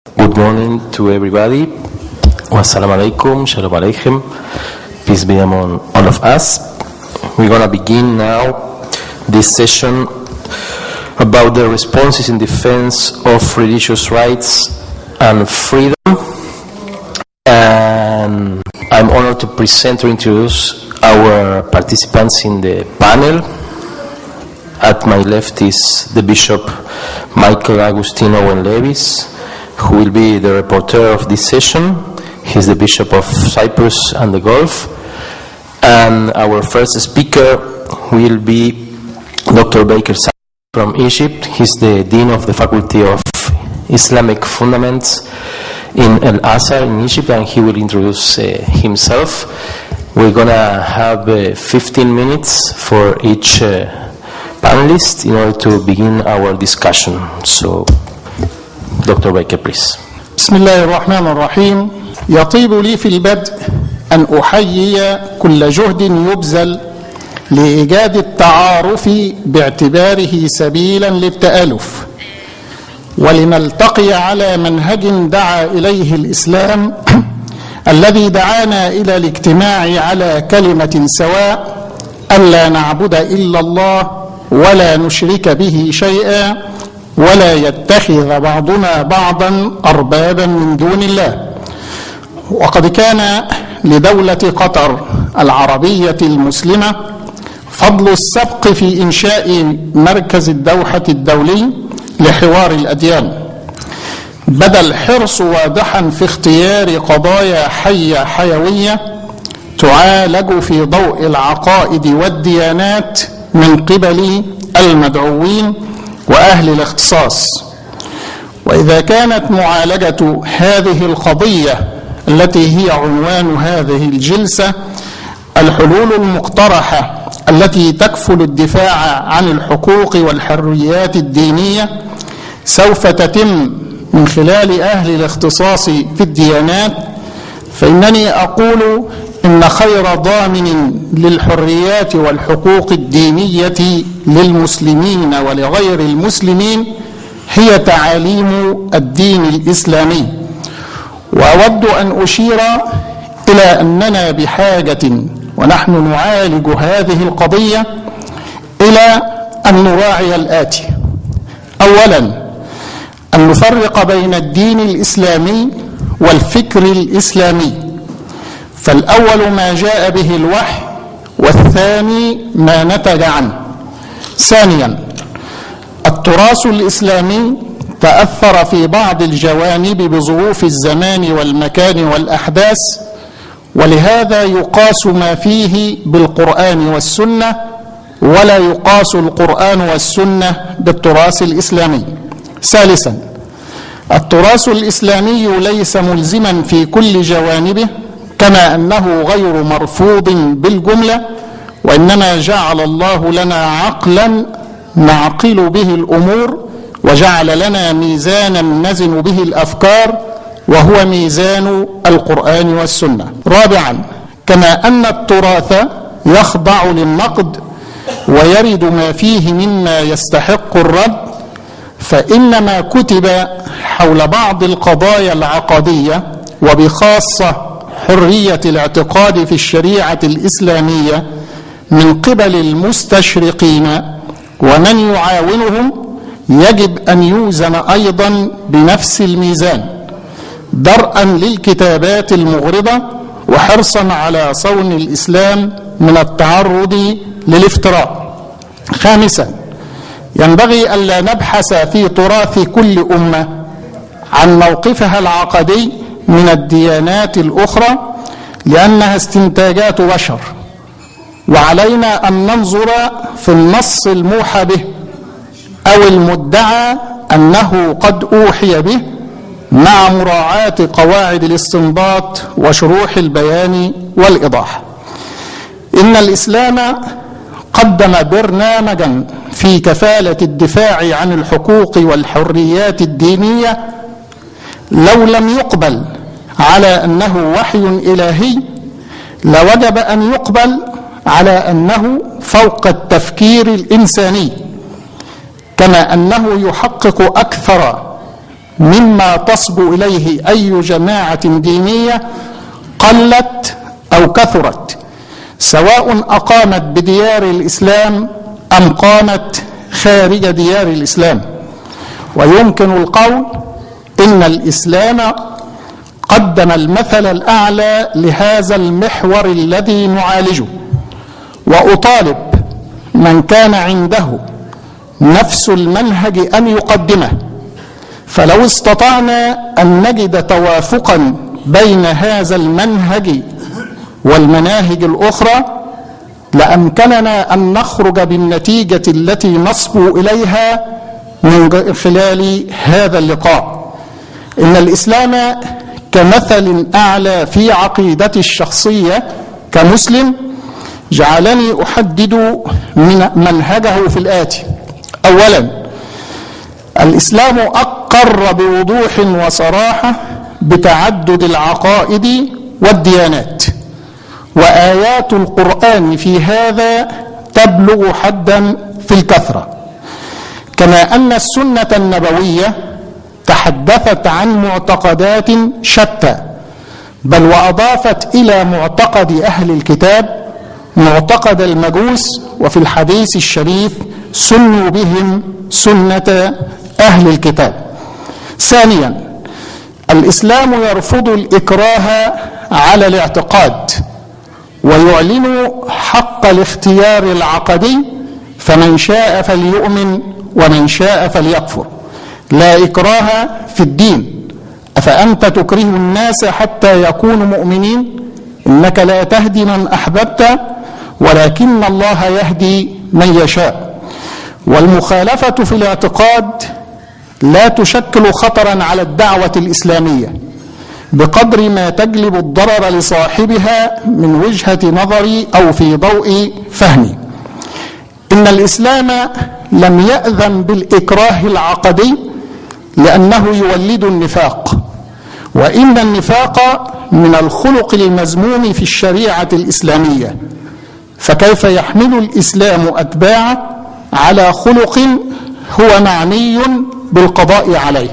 Good morning to everybody. Wassalamu alaikum, shalom aleichem. Peace be among all of us. We're going to begin now this session about the responses in defense of religious rights and freedom. And I'm honored to present or introduce our participants in the panel. At my left is the Bishop Michael Agustin Owen Levis, who will be the rapporteur of this session. He's the Bishop of Cyprus and the Gulf. And our first speaker will be Dr. Baker from Egypt. He's the Dean of the Faculty of Islamic Fundamentals in Al Azhar in Egypt, and he will introduce himself. We're going to have 15 minutes for each panelist in order to begin our discussion. So, Dr. Baker, please. بسم الله الرحمن الرحيم. يطيب لي في البدء أن أحيي كل جهد يبذل لإيجاد التعارف باعتباره سبيلا للتآلف، ولنلتقي على منهج دعا إليه الإسلام الذي دعانا إلى الاجتماع على كلمة سواء ألا نعبد إلا الله ولا نشرك به شيئا ولا يتخذ بعضنا بعضا أربابا من دون الله. وقد كان لدولة قطر العربية المسلمة فضل السبق في إنشاء مركز الدوحة الدولي لحوار الأديان، بدا الحرص واضحا في اختيار قضايا حية حيوية تعالج في ضوء العقائد والديانات من قبل المدعوين وأهل الاختصاص. وإذا كانت معالجة هذه القضية التي هي عنوان هذه الجلسة الحلول المقترحة التي تكفل الدفاع عن الحقوق والحريات الدينية سوف تتم من خلال أهل الاختصاص في الديانات، فإنني أقول إن خير ضامن للحريات والحقوق الدينية للمسلمين ولغير المسلمين هي تعاليم الدين الإسلامي. وأود أن أشير إلى أننا بحاجة ونحن نعالج هذه القضية إلى أن نراعي الآتي: أولا، أن نفرق بين الدين الإسلامي والفكر الإسلامي، فالأول ما جاء به الوحي والثاني ما نتج عنه. ثانيا، التراث الإسلامي تأثر في بعض الجوانب بظروف الزمان والمكان والأحداث، ولهذا يقاس ما فيه بالقرآن والسنة ولا يقاس القرآن والسنة بالتراث الإسلامي. ثالثا، التراث الإسلامي ليس ملزما في كل جوانبه، كما أنه غير مرفوض بالجملة، وإنما جعل الله لنا عقلا نعقل به الأمور، وجعل لنا ميزانا نزن به الأفكار، وهو ميزان القرآن والسنة. رابعا، كما أن التراث يخضع للنقد ويرد ما فيه مما يستحق الرد، فإن ما كتب حول بعض القضايا العقدية وبخاصة حرية الاعتقاد في الشريعة الإسلامية من قبل المستشرقين ومن يعاونهم يجب أن يوزن أيضا بنفس الميزان، درءا للكتابات المغرضة وحرصا على صون الإسلام من التعرض للافتراء. خامسا، ينبغي ألا نبحث في تراث كل أمة عن موقفها العقدي من الديانات الأخرى، لأنها استنتاجات بشر، وعلينا أن ننظر في النص الموحى به أو المدعى أنه قد أوحي به مع مراعاة قواعد الاستنباط وشروح البيان والإيضاح. إن الإسلام قدم برنامجا في كفالة الدفاع عن الحقوق والحريات الدينية لو لم يقبل على أنه وحي إلهي لوجب أن يقبل على أنه فوق التفكير الإنساني، كما أنه يحقق أكثر مما تصبو إليه أي جماعة دينية قلت أو كثرت، سواء أقامت بديار الإسلام أم قامت خارج ديار الإسلام. ويمكن القول إن الإسلام قدم المثل الأعلى لهذا المحور الذي نعالجه، وأطالب من كان عنده نفس المنهج أن يقدمه. فلو استطعنا أن نجد توافقا بين هذا المنهج والمناهج الأخرى لأمكننا أن نخرج بالنتيجة التي نصبو إليها من خلال هذا اللقاء. إن الإسلام كمثل أعلى في عقيدتي الشخصية كمسلم جعلني أحدد من منهجه في الآتي: أولا، الإسلام أقر بوضوح وصراحة بتعدد العقائد والديانات، وآيات القرآن في هذا تبلغ حدا في الكثرة، كما أن السنة النبوية تحدثت عن معتقدات شتى، بل وأضافت إلى معتقد أهل الكتاب معتقد المجوس، وفي الحديث الشريف سنوا بهم سنة أهل الكتاب. ثانيا، الإسلام يرفض الإكراه على الاعتقاد، ويعلن حق الاختيار العقدي، فمن شاء فليؤمن ومن شاء فليكفر، لا إكراه في الدين. أفأنت تكره الناس حتى يكونوا مؤمنين؟ إنك لا تهدي من أحببت ولكن الله يهدي من يشاء. والمخالفة في الاعتقاد لا تشكل خطرا على الدعوة الإسلامية بقدر ما تجلب الضرر لصاحبها من وجهة نظري أو في ضوء فهمي. إن الإسلام لم يأذن بالإكراه العقدي لأنه يولد النفاق، وإن النفاق من الخلق المذموم في الشريعة الإسلامية، فكيف يحمل الإسلام أتباعه على خلق هو معني بالقضاء عليه؟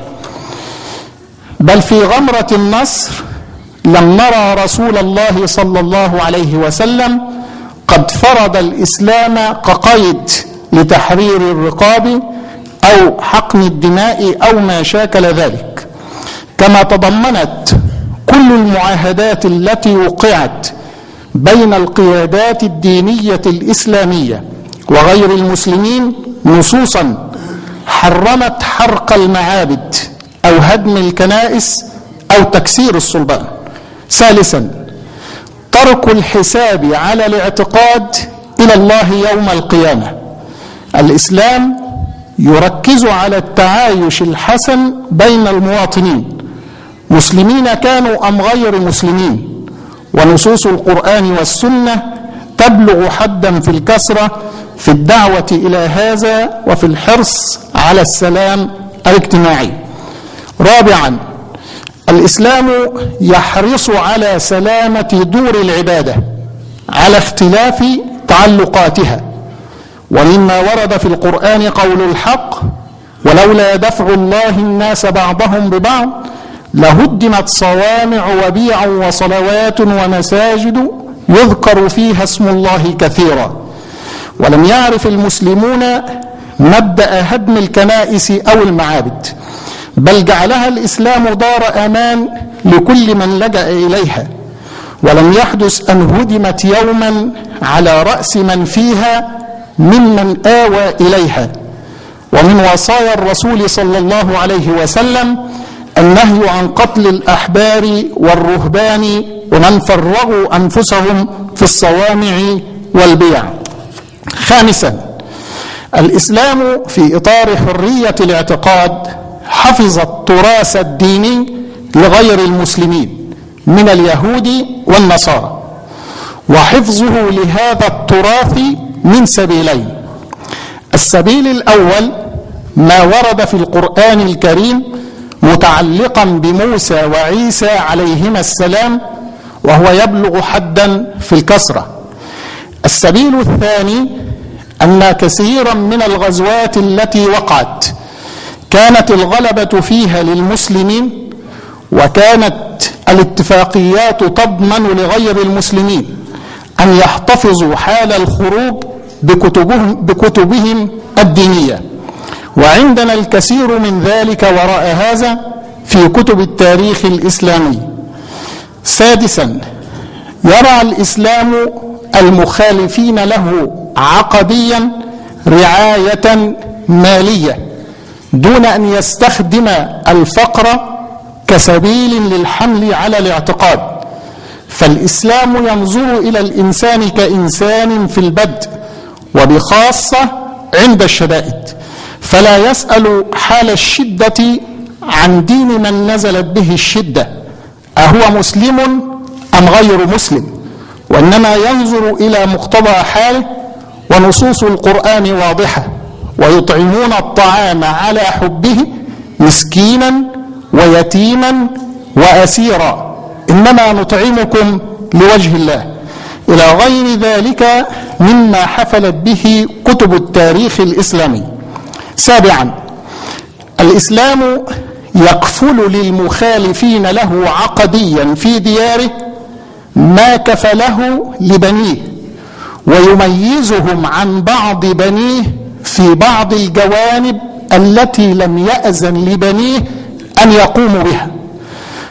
بل في غمرة النصر لم نرى رسول الله صلى الله عليه وسلم قد فرض الإسلام كقيد لتحرير الرقاب أو حقن الدماء أو ما شاكل ذلك، كما تضمنت كل المعاهدات التي وقعت بين القيادات الدينية الإسلامية وغير المسلمين نصوصا حرمت حرق المعابد أو هدم الكنائس أو تكسير الصلبان. ثالثا، ترك الحساب على الاعتقاد إلى الله يوم القيامة. الإسلام يركز على التعايش الحسن بين المواطنين، مسلمين كانوا أم غير مسلمين، ونصوص القرآن والسنة تبلغ حدا في الكثرة في الدعوة إلى هذا وفي الحرص على السلام الاجتماعي. رابعا، الإسلام يحرص على سلامة دور العبادة على اختلاف تعلقاتها، ومما ورد في القرآن قول الحق: ولولا دفع الله الناس بعضهم ببعض لهدمت صوامع وبيع وصلوات ومساجد يذكر فيها اسم الله كثيرا. ولم يعرف المسلمون مبدأ هدم الكنائس أو المعابد، بل جعلها الإسلام دار أمان لكل من لجأ إليها، ولم يحدث أن هدمت يوما على رأس من فيها ممن آوى إليها. ومن وصايا الرسول صلى الله عليه وسلم النهي عن قتل الأحبار والرهبان ومن فرغوا أنفسهم في الصوامع والبيع. خامسا، الإسلام في إطار حرية الاعتقاد حفظ التراث الديني لغير المسلمين من اليهود والنصارى، وحفظه لهذا التراث من سبيلين: السبيل الأول ما ورد في القرآن الكريم متعلقا بموسى وعيسى عليهما السلام، وهو يبلغ حدا في الكثرة. السبيل الثاني أن كثيرا من الغزوات التي وقعت كانت الغلبة فيها للمسلمين، وكانت الاتفاقيات تضمن لغير المسلمين أن يحتفظوا حال الخروج بكتبهم الدينية، وعندنا الكثير من ذلك وراء هذا في كتب التاريخ الإسلامي. سادسا، يرى الإسلام المخالفين له عقديا رعاية مالية دون أن يستخدم الفقر كسبيل للحمل على الاعتقاد، فالإسلام ينظر إلى الإنسان كإنسان في البدء وبخاصة عند الشدائد، فلا يسأل حال الشدة عن دين من نزلت به الشدة أهو مسلم أم غير مسلم، وإنما ينظر إلى مقتضى حاله، ونصوص القرآن واضحة: ويطعمون الطعام على حبه مسكينا ويتيما وأسيرا إنما نطعمكم لوجه الله، إلى غير ذلك مما حفلت به كتب التاريخ الإسلامي. سابعا، الإسلام يكفل للمخالفين له عقديا في دياره ما كفله لبنيه، ويميزهم عن بعض بنيه في بعض الجوانب التي لم يأذن لبنيه أن يقوموا بها.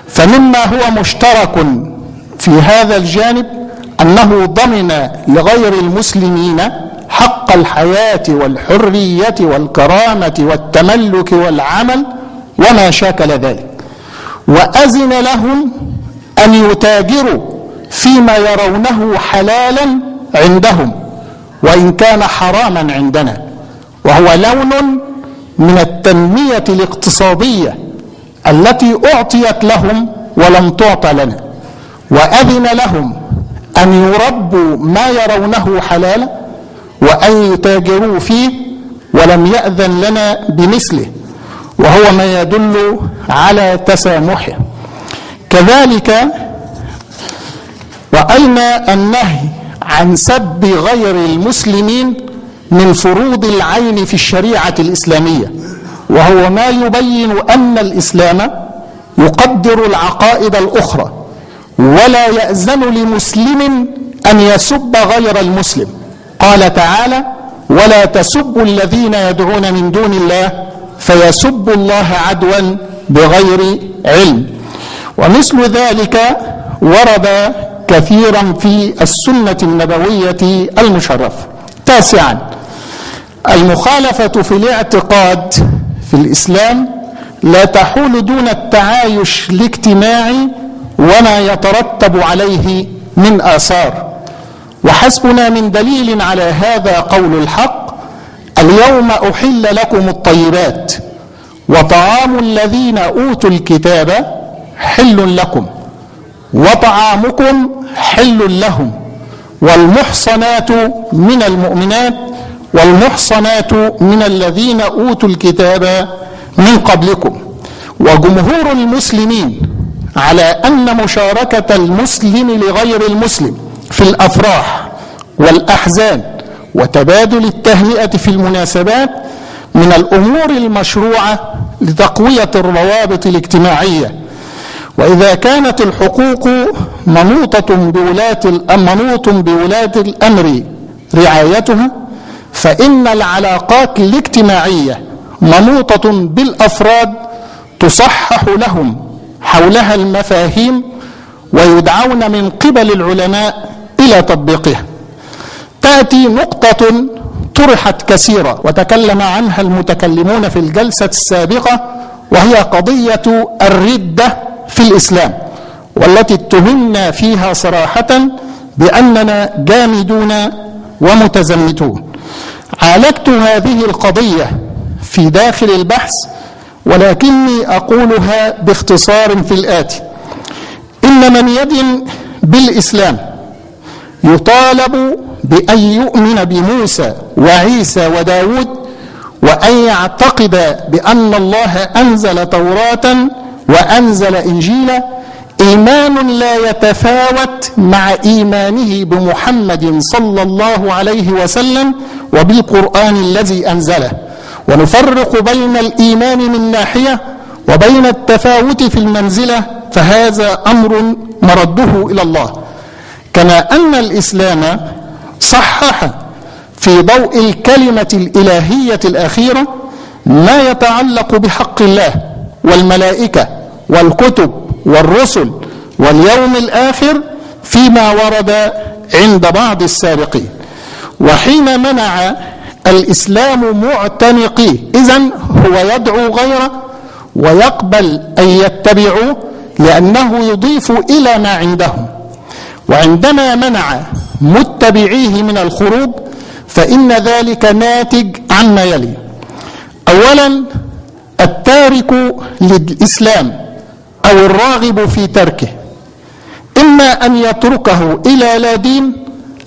فمما هو مشترك في هذا الجانب أنه ضمن لغير المسلمين حق الحياة والحرية والكرامة والتملك والعمل وما شاكل ذلك، وأذن لهم أن يتاجروا فيما يرونه حلالا عندهم وإن كان حراما عندنا، وهو لون من التنمية الاقتصادية التي أعطيت لهم ولم تعط لنا، وأذن لهم أن يربوا ما يرونه حلالا وأن يتاجروا فيه ولم يأذن لنا بمثله، وهو ما يدل على تسامحه. كذلك رأينا النهي عن سب غير المسلمين من فروض العين في الشريعة الإسلامية، وهو ما يبين أن الإسلام يقدر العقائد الأخرى ولا يأذن لمسلم أن يسب غير المسلم. قال تعالى: ولا تسبوا الذين يدعون من دون الله فيسبوا الله عدوا بغير علم. ومثل ذلك ورد كثيرا في السنة النبوية المشرفة. تاسعا، المخالفة في الاعتقاد في الإسلام لا تحول دون التعايش الاجتماعي وما يترتب عليه من آثار، وحسبنا من دليل على هذا قول الحق: اليوم أحل لكم الطيبات وطعام الذين أوتوا الكتاب حل لكم وطعامكم حل لهم والمحصنات من المؤمنات والمحصنات من الذين أوتوا الكتاب من قبلكم. وجمهور المسلمين على أن مشاركة المسلم لغير المسلم في الأفراح والأحزان وتبادل التهنئة في المناسبات من الأمور المشروعة لتقوية الروابط الاجتماعية، وإذا كانت الحقوق منوطة بولاة الأمر رعايتها، فإن العلاقات الاجتماعية منوطة بالأفراد تصحح لهم حولها المفاهيم ويدعون من قبل العلماء إلى تطبيقها. تأتي نقطة طرحت كثيرا وتكلم عنها المتكلمون في الجلسة السابقة، وهي قضية الردة في الإسلام، والتي اتهمنا فيها صراحة بأننا جامدون ومتزمتون. عالجت هذه القضية في داخل البحث، ولكني أقولها باختصار في الآتي: إن من يدين بالإسلام يطالب بأن يؤمن بموسى وعيسى وداود، وأن يعتقد بأن الله أنزل توراة وأنزل إنجيلا، إيمان لا يتفاوت مع إيمانه بمحمد صلى الله عليه وسلم وبالقرآن الذي أنزله، ونفرق بين الإيمان من ناحية وبين التفاوت في المنزلة، فهذا أمر مرده إلى الله. كما أن الإسلام صحح في ضوء الكلمة الإلهية الأخيرة ما يتعلق بحق الله والملائكة والكتب والرسل واليوم الآخر فيما ورد عند بعض السابقين. وحين منع الإسلام معتنقيه، إذن هو يدعو غيره ويقبل أن يتبعوه لأنه يضيف إلى ما عندهم. وعندما منع متبعيه من الخروج فإن ذلك ناتج عما يلي: أولا، التارك للإسلام أو الراغب في تركه إما أن يتركه إلى لا دين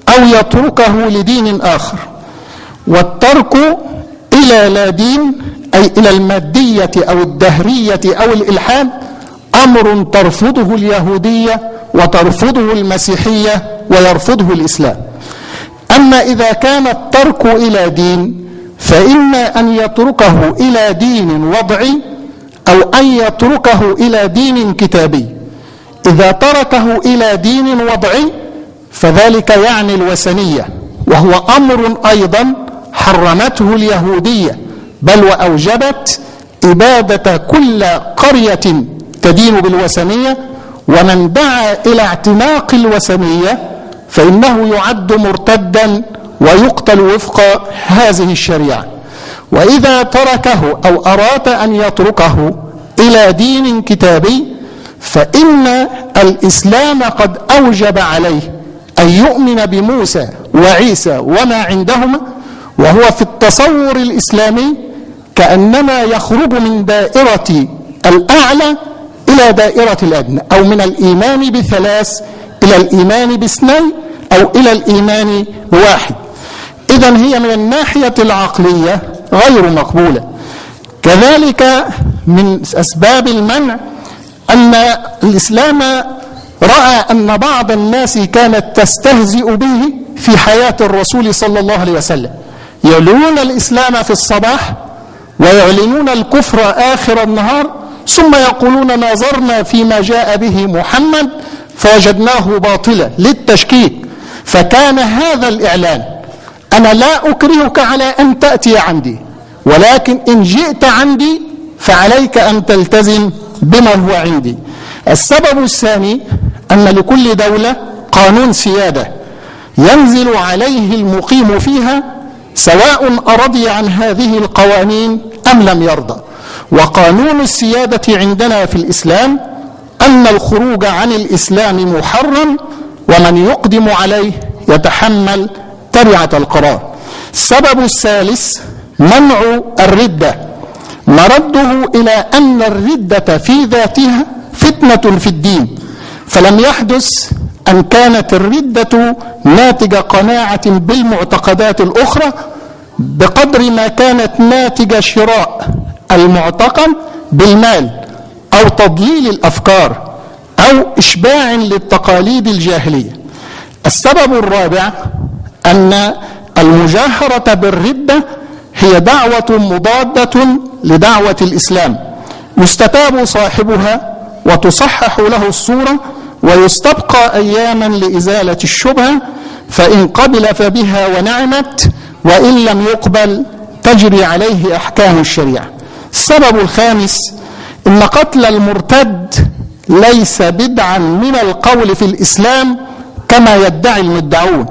أو يتركه لدين آخر. والترك إلى لا دين أي إلى المادية أو الدهرية أو الإلحاد أمر ترفضه اليهودية وترفضه المسيحية ويرفضه الإسلام. أما إذا كان الترك إلى دين فإما أن يتركه إلى دين وضعي أو أن يتركه إلى دين كتابي. إذا تركه إلى دين وضعي فذلك يعني الوثنية، وهو أمر أيضا حرمته اليهودية، بل وأوجبت إبادة كل قرية تدين بالوثنية، ومن دعا إلى اعتناق الوثنية فإنه يعد مرتدا ويقتل وفق هذه الشريعة. وإذا تركه أو أراد أن يتركه إلى دين كتابي فإن الإسلام قد أوجب عليه أن يؤمن بموسى وعيسى وما عندهما، وهو في التصور الإسلامي كأنما يخرج من دائرة الأعلى إلى دائرة الأدنى، أو من الإيمان بثلاث إلى الإيمان باثنين أو إلى الإيمان بواحد. إذن هي من الناحية العقلية غير مقبولة. كذلك من أسباب المنع أن الإسلام رأى أن بعض الناس كانت تستهزئ به في حياة الرسول صلى الله عليه وسلم، يعلنون الإسلام في الصباح ويعلنون الكفر آخر النهار، ثم يقولون نظرنا فيما جاء به محمد فوجدناه باطلا للتشكيك. فكان هذا الإعلان: أنا لا أكرهك على أن تأتي عندي، ولكن إن جئت عندي فعليك أن تلتزم بما هو عندي. السبب الثاني أن لكل دولة قانون سيادة ينزل عليه المقيم فيها سواء أرضي عن هذه القوانين أم لم يرضى. وقانون السيادة عندنا في الإسلام أن الخروج عن الإسلام محرم، ومن يقدم عليه يتحمل تبعة القرار. السبب الثالث منع الردة، مرده إلى أن الردة في ذاتها فتنة في الدين، فلم يحدث أن كانت الردة ناتج قناعة بالمعتقدات الأخرى بقدر ما كانت ناتج شراء المعتقد بالمال أو تضليل الأفكار أو إشباع للتقاليد الجاهلية. السبب الرابع أن المجاهرة بالردة هي دعوة مضادة لدعوة الإسلام، يستتاب صاحبها وتصحح له الصورة ويستبقى أياما لإزالة الشبهة، فإن قبل فبها ونعمت، وإن لم يقبل تجري عليه أحكام الشريعة. السبب الخامس إن قتل المرتد ليس بدعا من القول في الإسلام كما يدعي المدعون،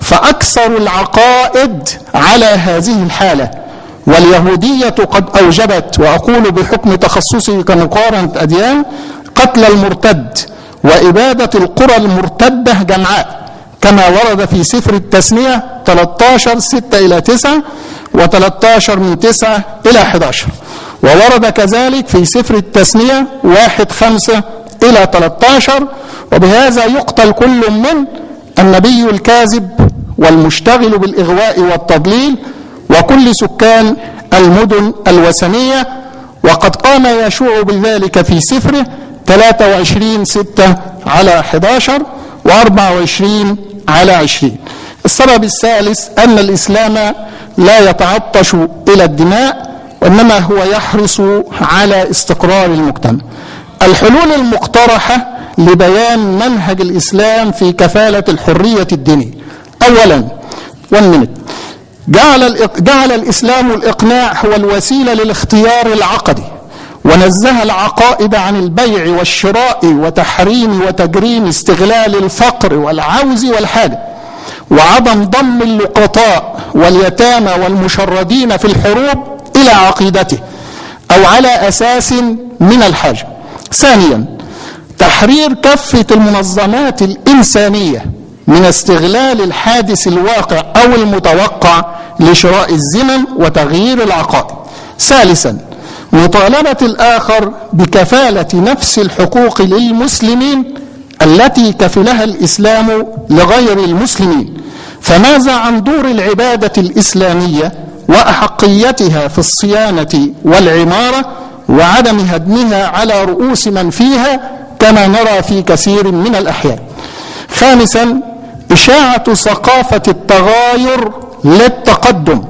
فأكثر العقائد على هذه الحالة. واليهودية قد أوجبت، وأقول بحكم تخصصي كمقارنة أديان، قتل المرتد وإبادة القرى المرتدة جمعاء، كما ورد في سفر التثنية 13:6-9 و13 من 9 إلى 11، وورد كذلك في سفر التثنية 1:5-13. وبهذا يقتل كل من النبي الكاذب والمشتغل بالإغواء والتضليل وكل سكان المدن الوثنية. وقد قام يشوع بذلك في سفره 23:6-11 و24:20. السبب الثالث أن الإسلام لا يتعطش إلى الدماء، وإنما هو يحرص على استقرار المجتمع. الحلول المقترحة لبيان منهج الإسلام في كفالة الحرية الدينية: أولا، جعل الإسلام الإقناع هو الوسيلة للاختيار العقدي، ونزه العقائد عن البيع والشراء وتحريم وتجريم استغلال الفقر والعوز والحاجة، وعدم ضم اللقطاء واليتامى والمشردين في الحروب إلى عقيدته أو على أساس من الحاجة. ثانيا، تحرير كافة المنظمات الإنسانية من استغلال الحادث الواقع أو المتوقع لشراء الزمن وتغيير العقائد. ثالثا، مطالبة الآخر بكفالة نفس الحقوق للمسلمين التي كفلها الإسلام لغير المسلمين. فماذا عن دور العبادة الإسلامية وأحقيتها في الصيانة والعمارة وعدم هدمها على رؤوس من فيها كما نرى في كثير من الأحيان. خامسا، إشاعة ثقافة التغاير للتقدم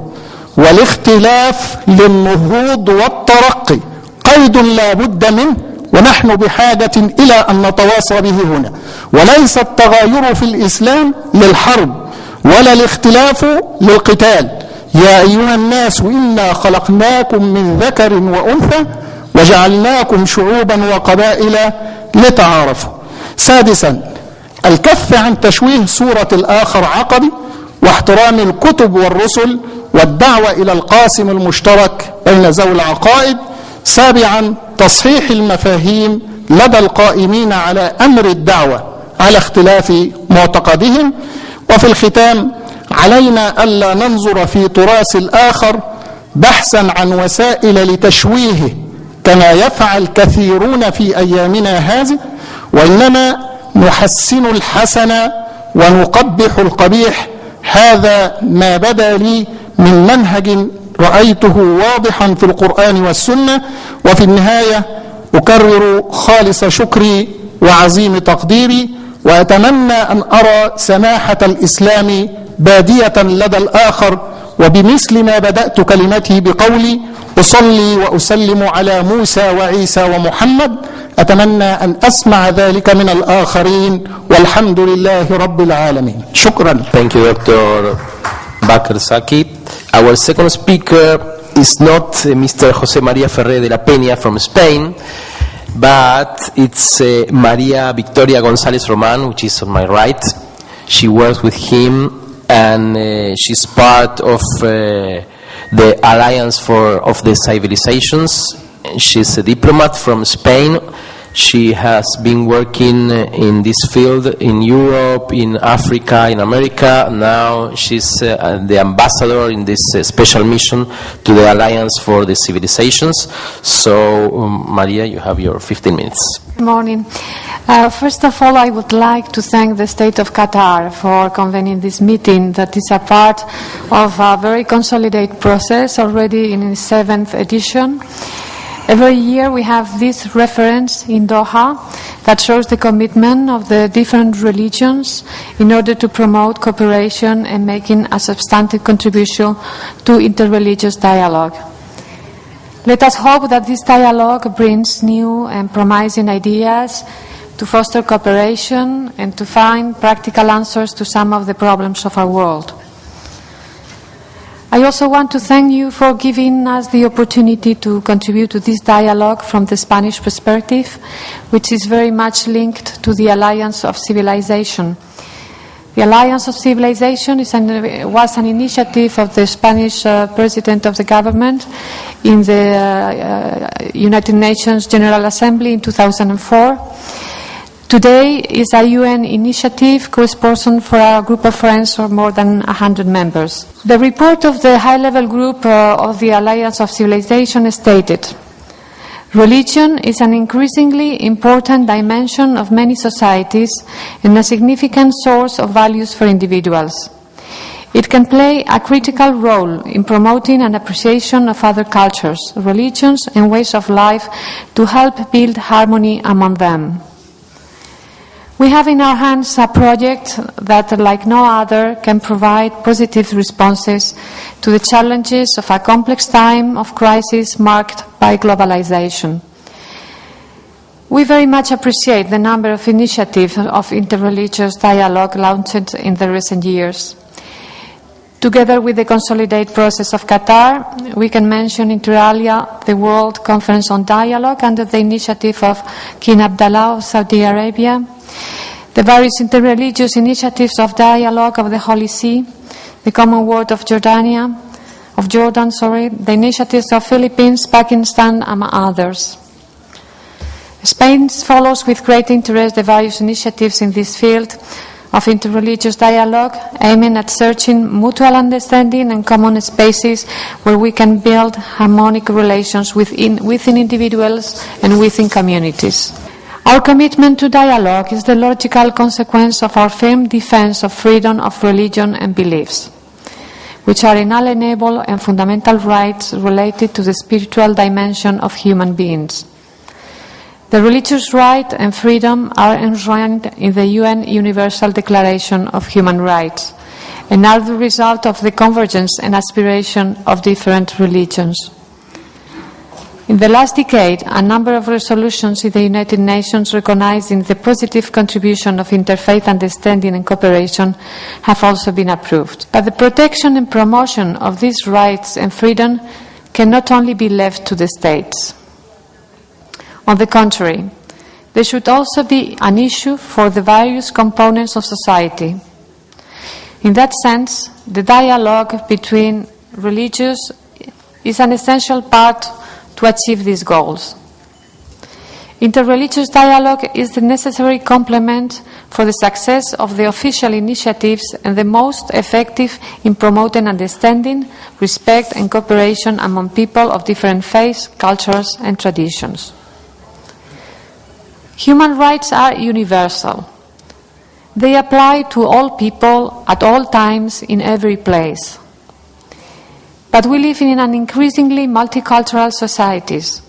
والاختلاف للنهوض والترقي قيد لا بد منه، ونحن بحاجة إلى أن نتواصى به هنا. وليس التغاير في الإسلام للحرب ولا الاختلاف للقتال. يا أيها الناس إنا خلقناكم من ذكر وأنثى وجعلناكم شعوبا وقبائل لتعارفوا. سادسا، الكف عن تشويه صورة الآخر عقدي، واحترام الكتب والرسل والدعوة إلى القاسم المشترك بين ذوي العقائد. سابعا، تصحيح المفاهيم لدى القائمين على أمر الدعوة على اختلاف معتقدهم. وفي الختام، علينا ألا ننظر في تراث الآخر بحثا عن وسائل لتشويهه كما يفعل كثيرون في أيامنا هذه، وإنما نحسن الحسن ونقبح القبيح. هذا ما بدا لي من منهج رأيته واضحا في القرآن والسنة. وفي النهاية أكرر خالص شكري وعظيم تقديري، وأتمنى أن أرى سماحة الإسلام بادية لدى الآخر. وبمثل ما بدأت كلمتي بقولي أصلي وأسلم على موسى وعيسى ومحمد، أتمنى أن أسمع ذلك من الآخرين، والحمد لله رب العالمين. شكرا. Thank you, Dr. Bakr Zaki. Our second speaker is not Mr. José María Ferrer de la Peña from Spain, but it's Maria Victoria González Román, which is on my right. She works with him, and she's part of the Alliance of the Civilizations. She's a diplomat from Spain. She has been working in this field in Europe, in Africa, in America. Now she's the ambassador in this special mission to the Alliance for the Civilizations. So, Maria, you have your 15 minutes. Good morning. First of all, I would like to thank the State of Qatar for convening this meeting that is a part of a very consolidated process already in its 7th edition. Every year we have this reference in Doha that shows the commitment of the different religions in order to promote cooperation and making a substantive contribution to interreligious dialogue. Let us hope that this dialogue brings new and promising ideas to foster cooperation and to find practical answers to some of the problems of our world. I also want to thank you for giving us the opportunity to contribute to this dialogue from the Spanish perspective, which is very much linked to the Alliance of Civilization. The Alliance of Civilization was an initiative of the Spanish President of the government in the United Nations General Assembly in 2004. Today is a UN initiative co-sponsored for a group of friends of more than 100 members. The report of the high-level group of the Alliance of Civilization stated, religion is an increasingly important dimension of many societies and a significant source of values for individuals. It can play a critical role in promoting an appreciation of other cultures, religions, and ways of life to help build harmony among them. We have in our hands a project that, like no other, can provide positive responses to the challenges of a complex time of crisis marked by globalization. We very much appreciate the number of initiatives of interreligious dialogue launched in the recent years. Together with the Consolidate process of Qatar, we can mention inter alia the World Conference on Dialogue under the initiative of King Abdullah of Saudi Arabia, the various interreligious initiatives of dialogue of the Holy See, the Commonwealth of Jordan, the initiatives of Philippines, Pakistan, among others. Spain follows with great interest the various initiatives in this field of interreligious dialogue, aiming at searching mutual understanding and common spaces where we can build harmonic relations within individuals and within communities. Our commitment to dialogue is the logical consequence of our firm defense of freedom of religion and beliefs, which are inalienable and fundamental rights related to the spiritual dimension of human beings. The religious right and freedom are enshrined in the UN Universal Declaration of Human Rights and are the result of the convergence and aspiration of different religions. In the last decade, a number of resolutions in the United Nations recognizing the positive contribution of interfaith understanding and cooperation have also been approved. But the protection and promotion of these rights and freedom cannot only be left to the states. On the contrary, they should also be an issue for the various components of society. In that sense, the dialogue between religions is an essential part to achieve these goals. Interreligious dialogue is the necessary complement for the success of the official initiatives and the most effective in promoting understanding, respect and cooperation among people of different faiths, cultures and traditions. Human rights are universal. They apply to all people at all times in every place. But we live in an increasingly multicultural societies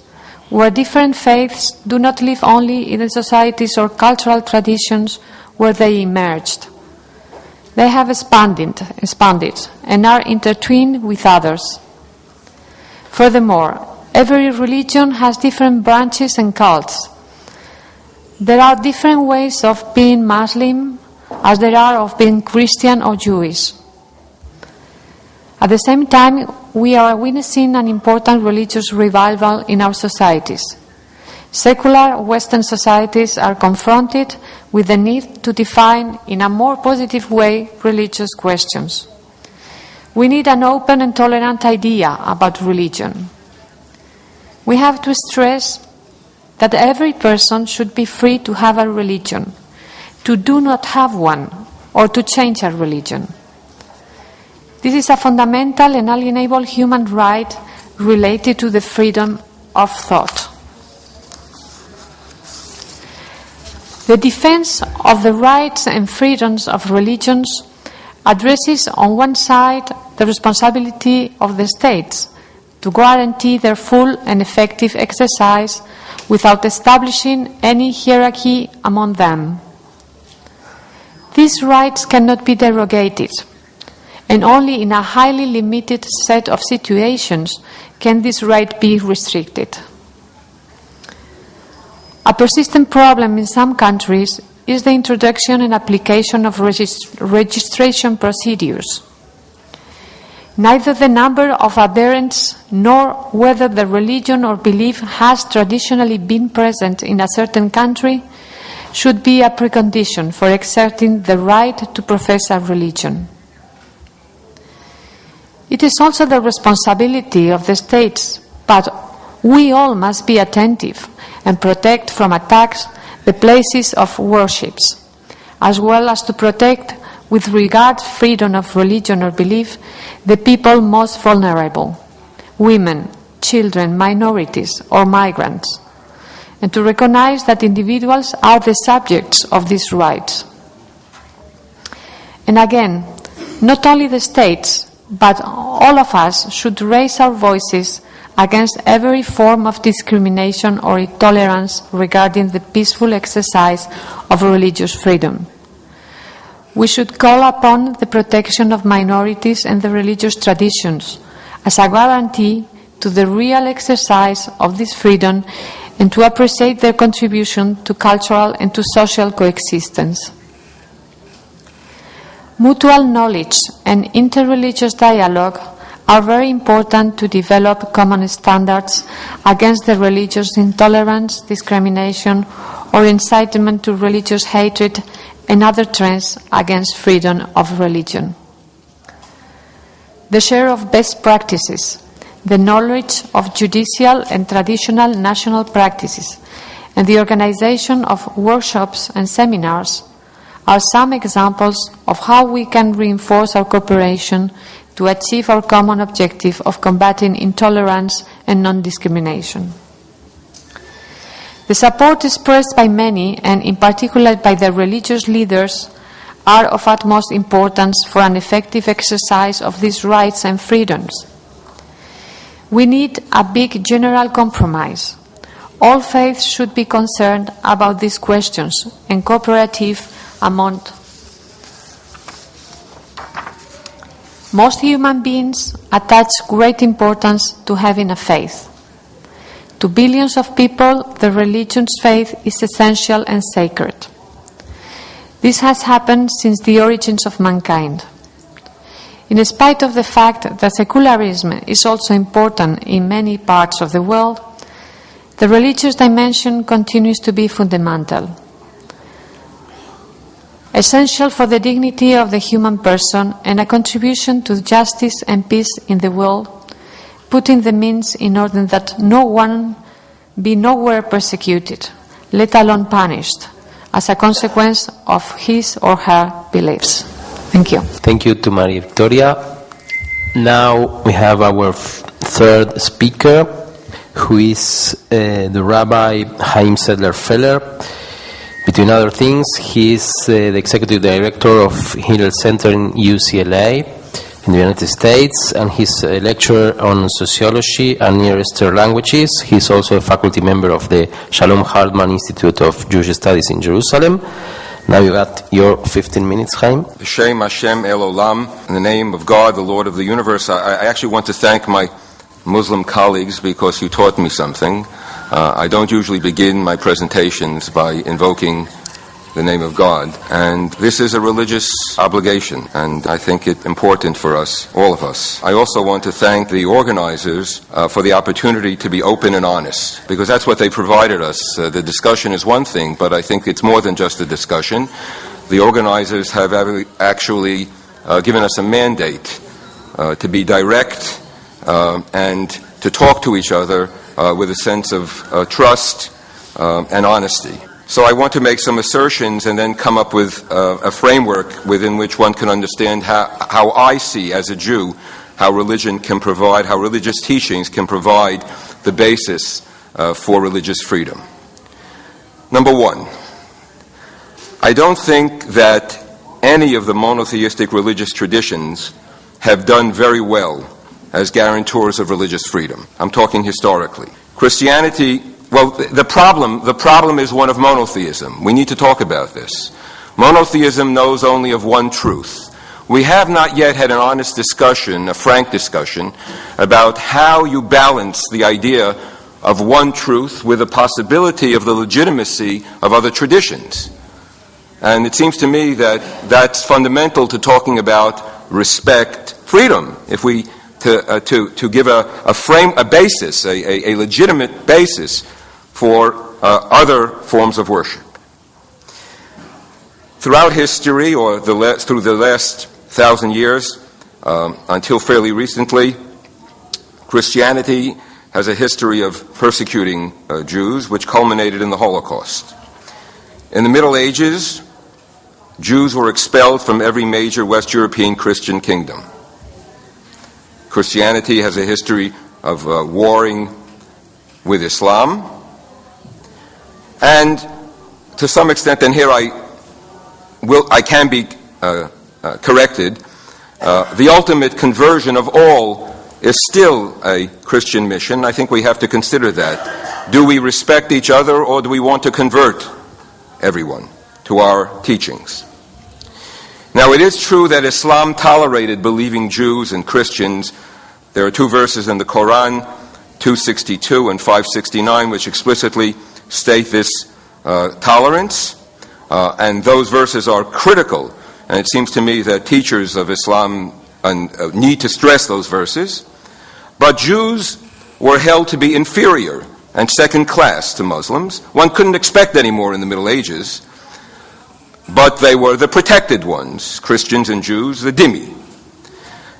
where different faiths do not live only in the societies or cultural traditions where they emerged. They have expanded and are intertwined with others. Furthermore, every religion has different branches and cults. There are different ways of being Muslim as there are of being Christian or Jewish. At the same time, we are witnessing an important religious revival in our societies. Secular Western societies are confronted with the need to define in a more positive way religious questions. We need an open and tolerant idea about religion. We have to stress that every person should be free to have a religion, to do not have one, or to change a religion. This is a fundamental and inalienable human right related to the freedom of thought. The defense of the rights and freedoms of religions addresses on one side the responsibility of the states to guarantee their full and effective exercise without establishing any hierarchy among them. These rights cannot be derogated, and only in a highly limited set of situations can this right be restricted. A persistent problem in some countries is the introduction and application of registration procedures. Neither the number of adherents nor whether the religion or belief has traditionally been present in a certain country should be a precondition for exerting the right to profess a religion. It is also the responsibility of the states, but we all must be attentive and protect from attacks the places of worships, as well as to protect, with regard to freedom of religion or belief, the people most vulnerable, women, children, minorities or migrants, and to recognize that individuals are the subjects of these rights. And again, not only the states, but all of us should raise our voices against every form of discrimination or intolerance regarding the peaceful exercise of religious freedom. We should call upon the protection of minorities and the religious traditions as a guarantee to the real exercise of this freedom and to appreciate their contribution to cultural and to social coexistence. Mutual knowledge and interreligious dialogue are very important to develop common standards against the religious intolerance, discrimination, or incitement to religious hatred and other trends against freedom of religion. The share of best practices, the knowledge of judicial and traditional national practices, and the organization of workshops and seminars are some examples of how we can reinforce our cooperation to achieve our common objective of combating intolerance and non-discrimination. The support expressed by many, and in particular by the religious leaders, are of utmost importance for an effective exercise of these rights and freedoms. We need a big general compromise. All faiths should be concerned about these questions and cooperative among most human beings attach great importance to having a faith. To billions of people, the religion's faith is essential and sacred. This has happened since the origins of mankind. In spite of the fact that secularism is also important in many parts of the world, the religious dimension continues to be fundamental. Essential for the dignity of the human person and a contribution to justice and peace in the world, putting the means in order that no one be nowhere persecuted, let alone punished, as a consequence of his or her beliefs. Thank you. Thank you to Maria Victoria. Now we have our third speaker, who is the Rabbi Chaim Sedler-Feller. Between other things, he is the executive director of Hillel Center in UCLA in the United States, and he's a lecturer on sociology and Near Eastern languages. He's also a faculty member of the Shalom Hartman Institute of Jewish Studies in Jerusalem. Now you got your 15 minutes, Chaim. B'Shem Hashem El Olam, in the name of God, the Lord of the universe. I actually want to thank my Muslim colleagues because you taught me something. I don't usually begin my presentations by invoking the name of God, and this is a religious obligation, and I think it's important for us, all of us. I also want to thank the organizers for the opportunity to be open and honest, because that's what they provided us. The discussion is one thing, but I think it's more than just a discussion. The organizers have actually given us a mandate to be direct and to talk to each other with a sense of trust and honesty. So I want to make some assertions and then come up with a framework within which one can understand how I see as a Jew how religion can provide, how religious teachings can provide the basis for religious freedom. Number one, I don't think that any of the monotheistic religious traditions have done very well as guarantors of religious freedom. I'm talking historically. Christianity, well, the problem is one of monotheism. We need to talk about this. Monotheism knows only of one truth. We have not yet had an honest discussion, a frank discussion, about how you balance the idea of one truth with the possibility of the legitimacy of other traditions. And it seems to me that that's fundamental to talking about respect, freedom. If we to give a basis, a legitimate basis for other forms of worship. Throughout history, or through the last 1,000 years, until fairly recently, Christianity has a history of persecuting Jews, which culminated in the Holocaust. In the Middle Ages, Jews were expelled from every major West European Christian kingdom. Christianity has a history of warring with Islam, and to some extent, and here I can be corrected, the ultimate conversion of all is still a Christian mission. I think we have to consider that. Do we respect each other, or do we want to convert everyone to our teachings? Now, it is true that Islam tolerated believing Jews and Christians. There are two verses in the Quran, 262 and 569, which explicitly state this tolerance, and those verses are critical, and it seems to me that teachers of Islam need to stress those verses. But Jews were held to be inferior and second class to Muslims. One couldn't expect any more in the Middle Ages, but they were the protected ones, Christians and Jews, the dhimmi.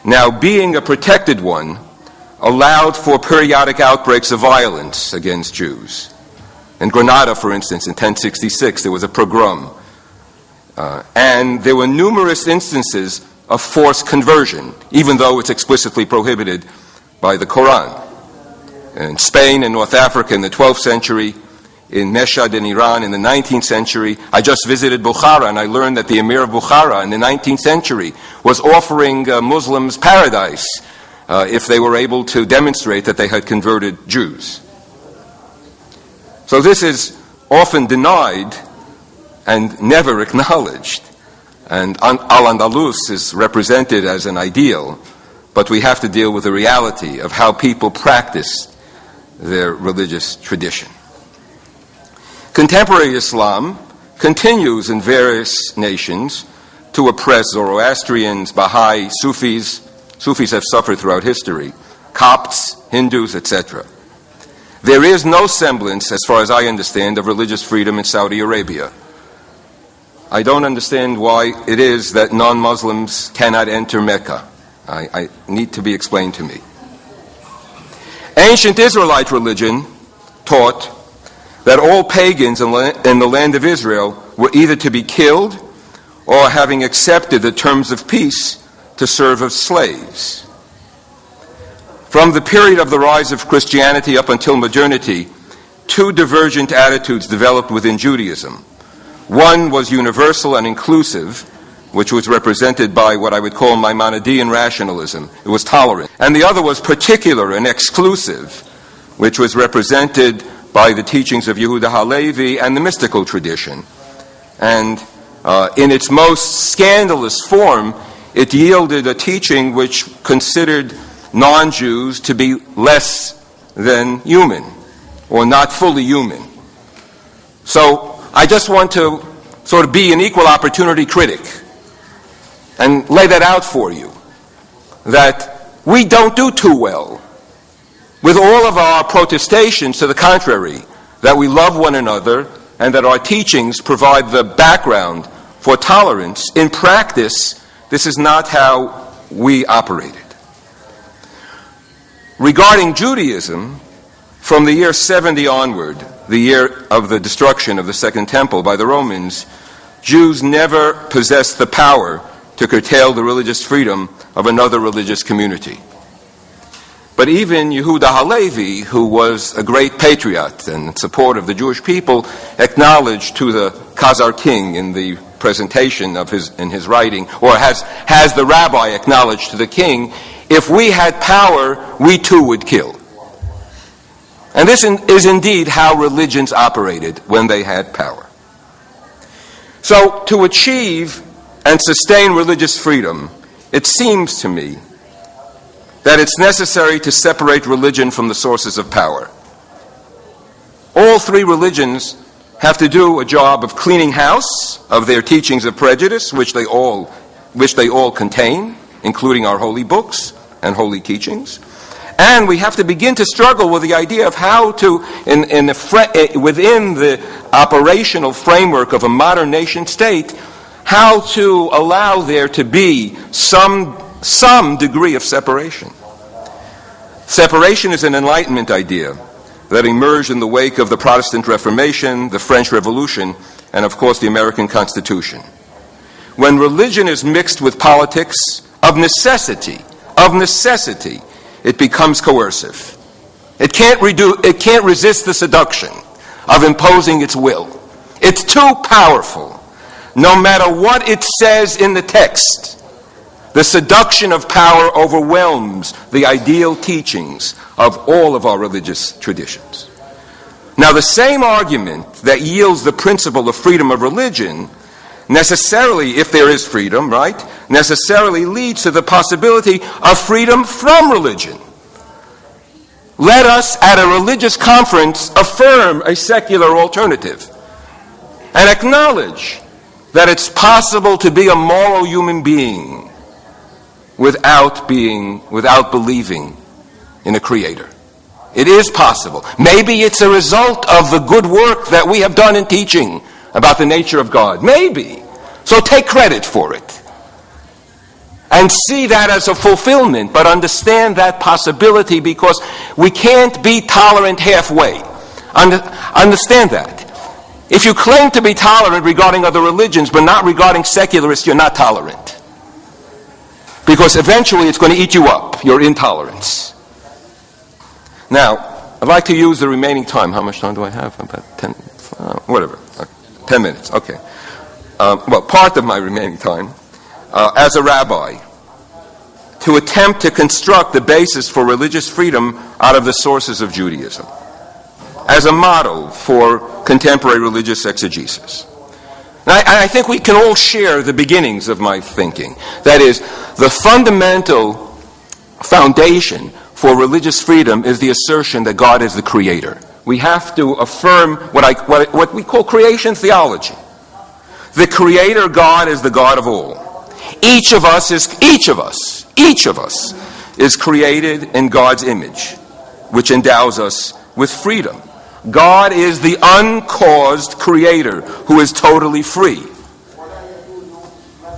Now, being a protected one allowed for periodic outbreaks of violence against Jews. In Granada, for instance, in 1066, there was a pogrom. And there were numerous instances of forced conversion, even though it's explicitly prohibited by the Quran. In Spain and North Africa in the 12th century, in Mashhad in Iran in the 19th century. I just visited Bukhara, and I learned that the Emir of Bukhara in the 19th century was offering Muslims paradise if they were able to demonstrate that they had converted Jews. So this is often denied and never acknowledged. And Al-Andalus is represented as an ideal, but we have to deal with the reality of how people practice their religious tradition. Contemporary Islam continues in various nations to oppress Zoroastrians, Baha'i, Sufis. Sufis have suffered throughout history, Copts, Hindus, etc. There is no semblance, as far as I understand, of religious freedom in Saudi Arabia. I don't understand why it is that non-Muslims cannot enter Mecca. I need to be explained to me. Ancient Israelite religion taught that all pagans in the land of Israel were either to be killed or, having accepted the terms of peace, to serve as slaves. From the period of the rise of Christianity up until modernity, two divergent attitudes developed within Judaism. One was universal and inclusive, which was represented by what I would call Maimonidean rationalism. It was tolerant. And the other was particular and exclusive, which was represented by the teachings of Yehuda Halevi and the mystical tradition. And in its most scandalous form, it yielded a teaching which considered non-Jews to be less than human, or not fully human. So I just want to sort of be an equal opportunity critic and lay that out for you, that we don't do too well with all of our protestations to the contrary, that we love one another and that our teachings provide the background for tolerance. In practice, this is not how we operated. Regarding Judaism, from the year 70 onward, the year of the destruction of the Second Temple by the Romans, Jews never possessed the power to curtail the religious freedom of another religious community. But even Yehuda Halevi, who was a great patriot and supporter of the Jewish people, acknowledged to the Khazar king in the presentation of his writing, or has the rabbi acknowledged to the king, if we had power, we too would kill. And this is indeed how religions operated when they had power. So to achieve and sustain religious freedom, it seems to me that it's necessary to separate religion from the sources of power. All three religions have to do a job of cleaning house of their teachings of prejudice, which they all contain, including our holy books and holy teachings. And we have to begin to struggle with the idea of how to, within the operational framework of a modern nation state, how to allow there to be some degree of separation. Separation is an Enlightenment idea that emerged in the wake of the Protestant Reformation, the French Revolution, and of course the American Constitution. When religion is mixed with politics, of necessity, it becomes coercive. It can't resist the seduction of imposing its will. It's too powerful. No matter what it says in the text The seduction of power overwhelms the ideal teachings of all of our religious traditions. Now, the same argument that yields the principle of freedom of religion necessarily, if there is freedom, right, necessarily leads to the possibility of freedom from religion. Let us, at a religious conference, affirm a secular alternative and acknowledge that it's possible to be a moral human being without believing in a creator. It is possible. Maybe it's a result of the good work that we have done in teaching about the nature of God. Maybe. So take credit for it. And see that as a fulfillment, but understand that possibility, because we can't be tolerant halfway. Understand that. If you claim to be tolerant regarding other religions, but not regarding secularists, you're not tolerant. Because eventually it's going to eat you up, your intolerance. Now, I'd like to use the remaining time. How much time do I have? About 10, whatever. 10 minutes, okay. Part of my remaining time, as a rabbi, to attempt to construct the basis for religious freedom out of the sources of Judaism, as a model for contemporary religious exegesis. And I think we can all share the beginnings of my thinking. That is, the fundamental foundation for religious freedom is the assertion that God is the creator. We have to affirm what we call creation theology. The creator God is the God of all. Each of us is created in God's image, which endows us with freedom. God is the uncaused creator who is totally free.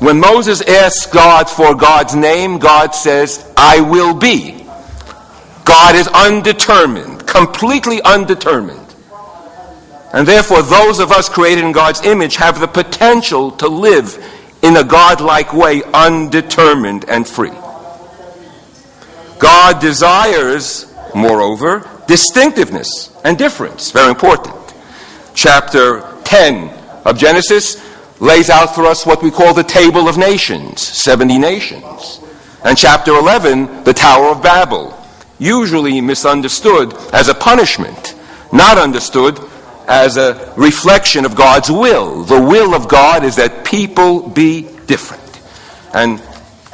When Moses asks God for God's name, God says, I will be. God is undetermined, completely undetermined. And therefore, those of us created in God's image have the potential to live in a God-like way, undetermined and free. God desires, moreover, distinctiveness and difference. Very important. Chapter 10 of Genesis lays out for us what we call the Table of Nations, 70 nations. And chapter 11, the Tower of Babel, usually misunderstood as a punishment, not understood as a reflection of God's will. The will of God is that people be different. And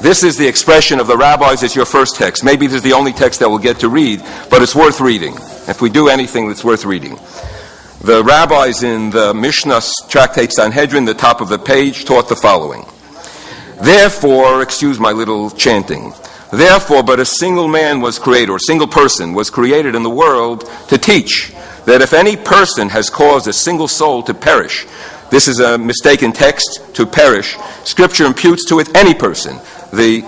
this is the expression of the rabbis. It's your first text. Maybe this is the only text that we'll get to read, but it's worth reading. If we do anything, it's worth reading. The rabbis in the Mishnah Tractate Sanhedrin, the top of the page, taught the following. Therefore, excuse my little chanting, therefore, but a single man was created, or single person was created in the world to teach that if any person has caused a single soul to perish, this is a mistaken text, to perish, Scripture imputes to it any person. The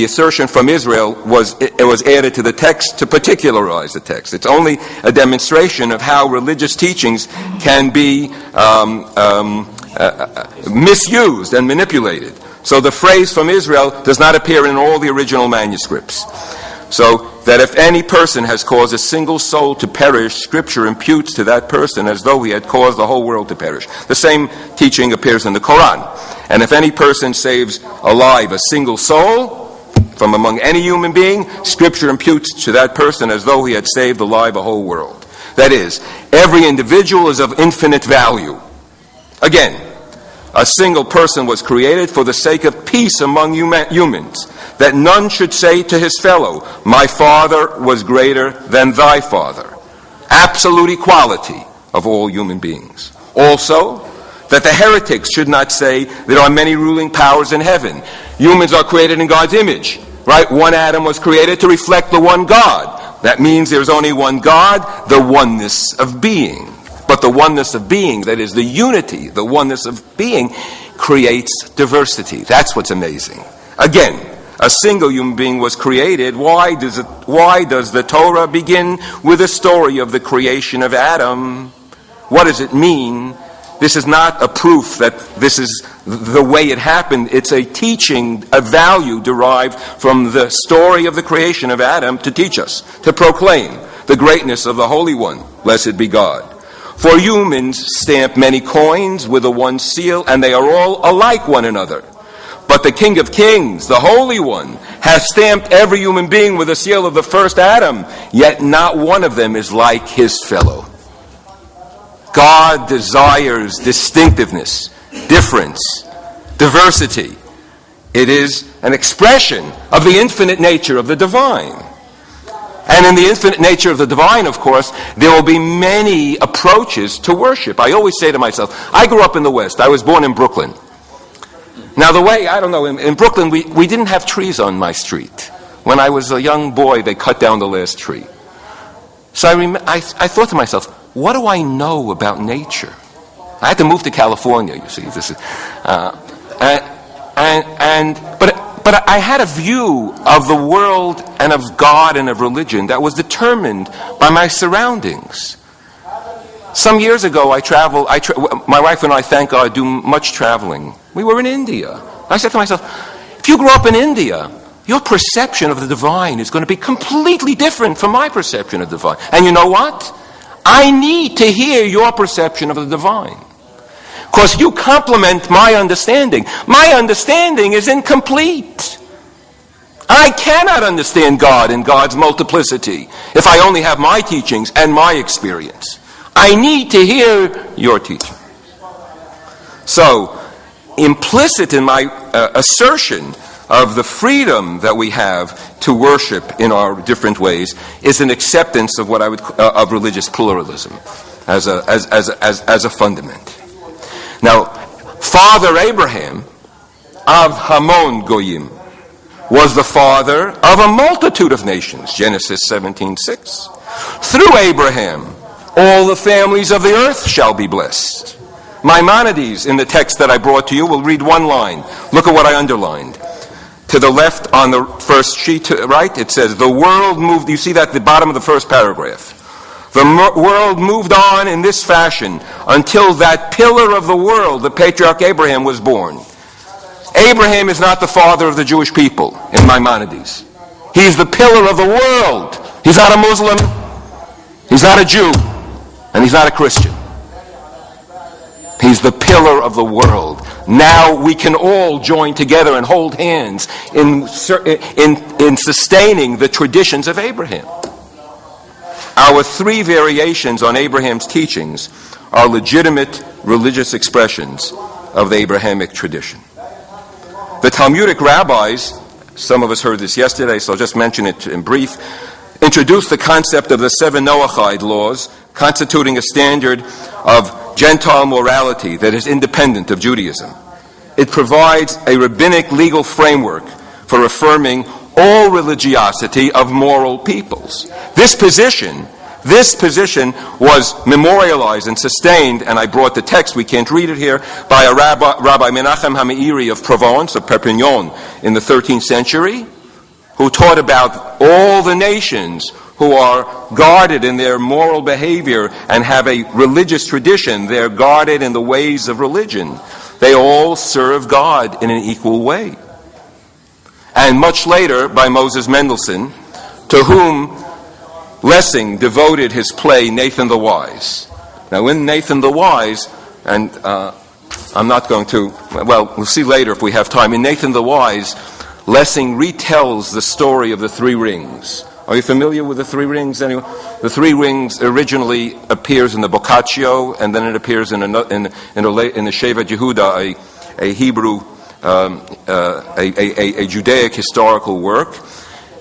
assertion from Israel was added to the text to particularize the text. It's only a demonstration of how religious teachings can be misused and manipulated. So the phrase from Israel does not appear in all the original manuscripts. So that if any person has caused a single soul to perish, Scripture imputes to that person as though he had caused the whole world to perish. The same teaching appears in the Quran. And if any person saves alive a single soul from among any human being, Scripture imputes to that person as though he had saved alive a whole world. That is, every individual is of infinite value. Again, a single person was created for the sake of peace among humans, that none should say to his fellow, my father was greater than thy father. Absolute equality of all human beings. Also, that the heretics should not say there are many ruling powers in heaven. Humans are created in God's image, right? One Adam was created to reflect the one God. That means there's only one God, the oneness of being. But the oneness of being, that is the unity, the oneness of being, creates diversity. That's what's amazing. Again, a single human being was created. Why does the Torah begin with a story of the creation of Adam? What does it mean? This is not a proof that this is the way it happened. It's a teaching, a value derived from the story of the creation of Adam to teach us, to proclaim the greatness of the Holy One, blessed be God. For humans stamp many coins with a one seal, and they are all alike one another. but the King of Kings, the Holy One, has stamped every human being with the seal of the first Adam, yet not one of them is like his fellow. God desires distinctiveness, difference, diversity. It is an expression of the infinite nature of the divine. And in the infinite nature of the divine, of course, there will be many approaches to worship. I always say to myself, I grew up in the West. I was born in Brooklyn. Now in Brooklyn, we didn't have trees on my street. When I was a young boy, they cut down the last tree. So I thought to myself, what do I know about nature? I had to move to California, you see. But I had a view of the world and of God and of religion that was determined by my surroundings. Some years ago, my wife and I, thank God, do much traveling. We were in India. I said to myself, if you grew up in India, your perception of the divine is going to be completely different from my perception of the divine. And you know what? I need to hear your perception of the divine. Because you complement my understanding. My understanding is incomplete. I cannot understand God and God's multiplicity if I only have my teachings and my experience. I need to hear your teaching. So, implicit in my assertion of the freedom that we have to worship in our different ways is an acceptance of what I would of religious pluralism as a fundament. Now, Father Abraham of Hamon Goyim was the father of a multitude of nations, Genesis 17:6. Through Abraham, all the families of the earth shall be blessed. Maimonides, in the text that I brought to you, will read one line. Look at what I underlined. To the left on the first sheet, to the right, it says, the world moved, you see that at the bottom of the first paragraph. The world moved on in this fashion until that pillar of the world, the patriarch Abraham, was born. Abraham is not the father of the Jewish people in Maimonides. He's the pillar of the world. He's not a Muslim, he's not a Jew, and he's not a Christian. He's the pillar of the world. Now we can all join together and hold hands in sustaining the traditions of Abraham. Our three variations on Abraham's teachings are legitimate religious expressions of the Abrahamic tradition. The Talmudic rabbis, some of us heard this yesterday, so I'll just mention it in brief, introduced the concept of the 7 Noahide laws, constituting a standard of Gentile morality that is independent of Judaism. It provides a rabbinic legal framework for affirming all religiosity of moral peoples. This position was memorialized and sustained, and I brought the text, we can't read it here, by a Rabbi Menachem HaMeiri of Provence, of Perpignan, in the 13th century, who taught about all the nations who are guarded in their moral behavior and have a religious tradition. They're guarded in the ways of religion. They all serve God in an equal way. And much later, by Moses Mendelssohn, to whom Lessing devoted his play Nathan the Wise. Now in Nathan the Wise, and I'm not going to, well, we'll see later if we have time. In Nathan the Wise, Lessing retells the story of the three rings. Are you familiar with the three rings? Anyone? The three rings originally appears in the Boccaccio, and then it appears in the Shevet Yehuda, a Hebrew, a Judaic historical work.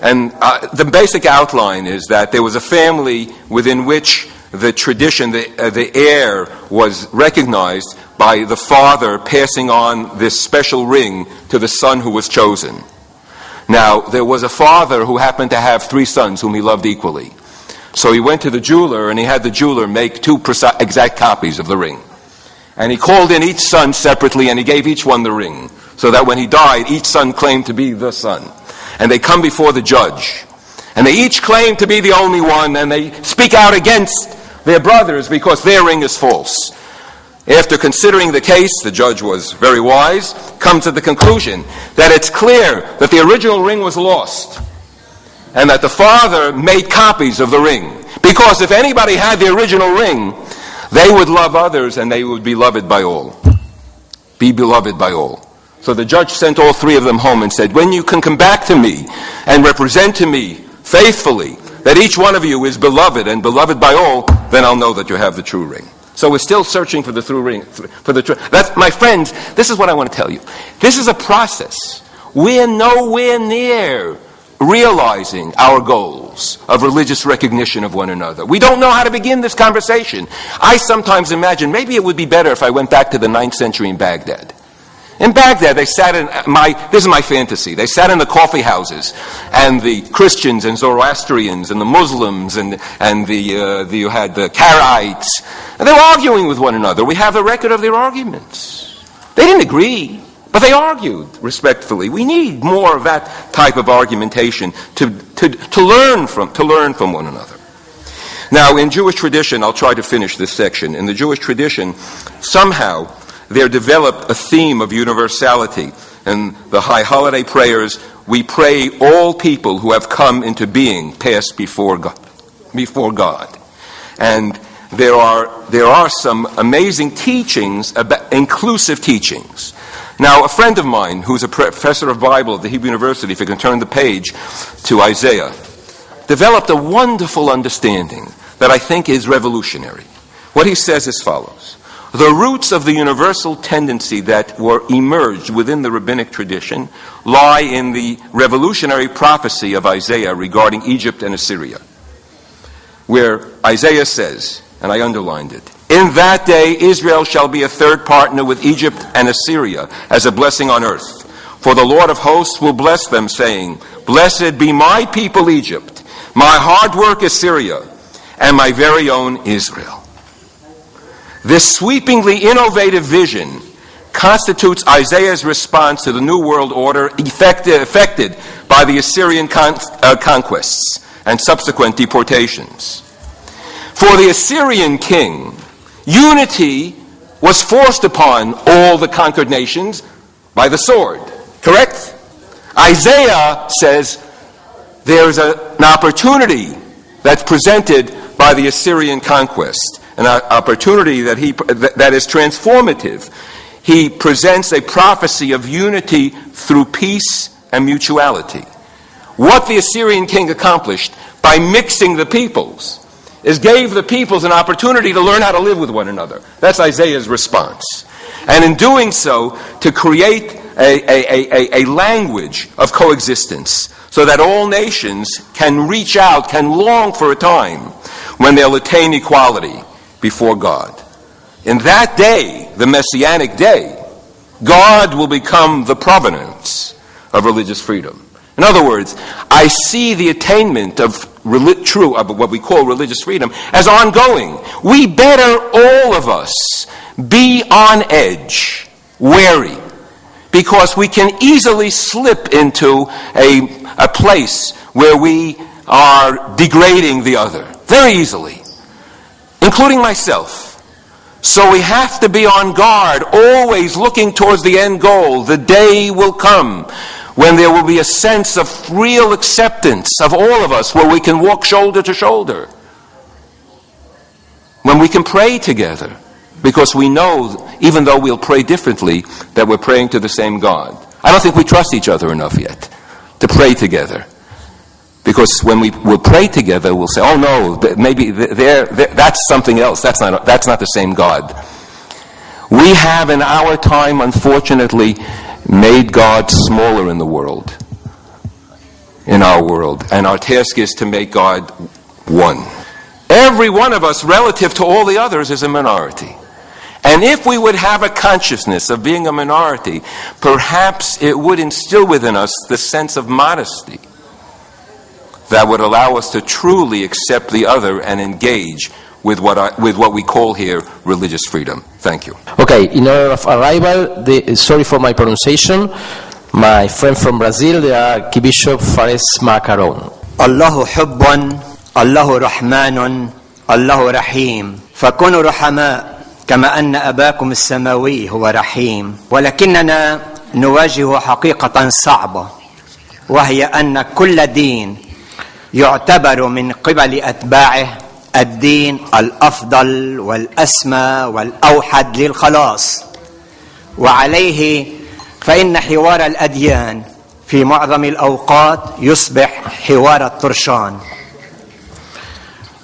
And the basic outline is that there was a family within which the tradition, the heir, was recognized by the father passing on this special ring to the son who was chosen. Now, there was a father who happened to have 3 sons whom he loved equally. So he went to the jeweler, and he had the jeweler make 2 exact copies of the ring. And he called in each son separately, and he gave each one the ring, so that when he died, each son claimed to be the son. And they come before the judge, and they each claim to be the only one, and they speak out against their brothers because their ring is false. After considering the case, the judge was very wise, comes to the conclusion that it's clear that the original ring was lost, and that the father made copies of the ring. Because if anybody had the original ring, they would love others, and they would be beloved by all. Be beloved by all. So the judge sent all three of them home and said, when you can come back to me and represent to me faithfully that each one of you is beloved and beloved by all, then I'll know that you have the true ring. So we're still searching for the true ring. That's, my friends, this is what I want to tell you. This is a process. We're nowhere near realizing our goals of religious recognition of one another. We don't know how to begin this conversation. I sometimes imagine maybe it would be better if I went back to the 9th century in Baghdad. In Baghdad, they sat in this is my fantasy, they sat in the coffee houses, and the Christians and Zoroastrians and the Muslims and you had the Karaites, and they were arguing with one another. We have the record of their arguments. They didn't agree, but they argued respectfully. We need more of that type of argumentation to learn from one another. Now, in Jewish tradition, I'll try to finish this section. In the Jewish tradition, somehow there developed a theme of universality. In the high holiday prayers, we pray all people who have come into being pass before God. And there are some amazing teachings, about inclusive teachings. Now, a friend of mine who's a professor of Bible at the Hebrew University, if you can turn the page to Isaiah, developed a wonderful understanding that I think is revolutionary. What he says is follows. The roots of the universal tendency that were emerged within the rabbinic tradition lie in the revolutionary prophecy of Isaiah regarding Egypt and Assyria, where Isaiah says, and I underlined it, in that day Israel shall be a third partner with Egypt and Assyria as a blessing on earth. For the Lord of hosts will bless them, saying, blessed be my people Egypt, my hard work Assyria, and my very own Israel. This sweepingly innovative vision constitutes Isaiah's response to the New World Order affected by the Assyrian conquests and subsequent deportations. For the Assyrian king, unity was forced upon all the conquered nations by the sword. Correct? Isaiah says there's an opportunity that's presented by the Assyrian conquest. An opportunity that is transformative. He presents a prophecy of unity through peace and mutuality. What the Assyrian king accomplished by mixing the peoples is gave the peoples an opportunity to learn how to live with one another. That's Isaiah's response. And in doing so, to create a language of coexistence so that all nations can reach out, can long for a time when they'll attain equality before God. In that day, the Messianic day, God will become the provenance of religious freedom. In other words, I see the attainment of what we call religious freedom as ongoing. We better, all of us, be on edge, wary, because we can easily slip into a place where we are degrading the other, very easily, including myself. So we have to be on guard, always looking towards the end goal. The day will come when there will be a sense of real acceptance of all of us, where we can walk shoulder to shoulder, when we can pray together, because we know, even though we'll pray differently, that we're praying to the same God. I don't think we trust each other enough yet to pray together. Because when we will pray together, we'll say, oh no, maybe that's something else. That's not the same God. We have in our time, unfortunately, made God smaller in the world, in our world. And our task is to make God one. Every one of us, relative to all the others, is a minority. And if we would have a consciousness of being a minority, perhaps it would instill within us the sense of modesty that would allow us to truly accept the other and engage with what we call here religious freedom. Thank you. Okay, in order of arrival, sorry for my pronunciation, my friend from Brazil, the Archbishop Fares Macaron. الله حب الله رحمن الله رحيم فكونوا رحماء كما أن أباكم السماوي هو رحيم ولكننا نواجه حقيقة صعبة وهي أن كل دين يعتبر من قبل أتباعه الدين الأفضل والأسمى والأوحد للخلاص وعليه فإن حوار الأديان في معظم الأوقات يصبح حوار الطرشان.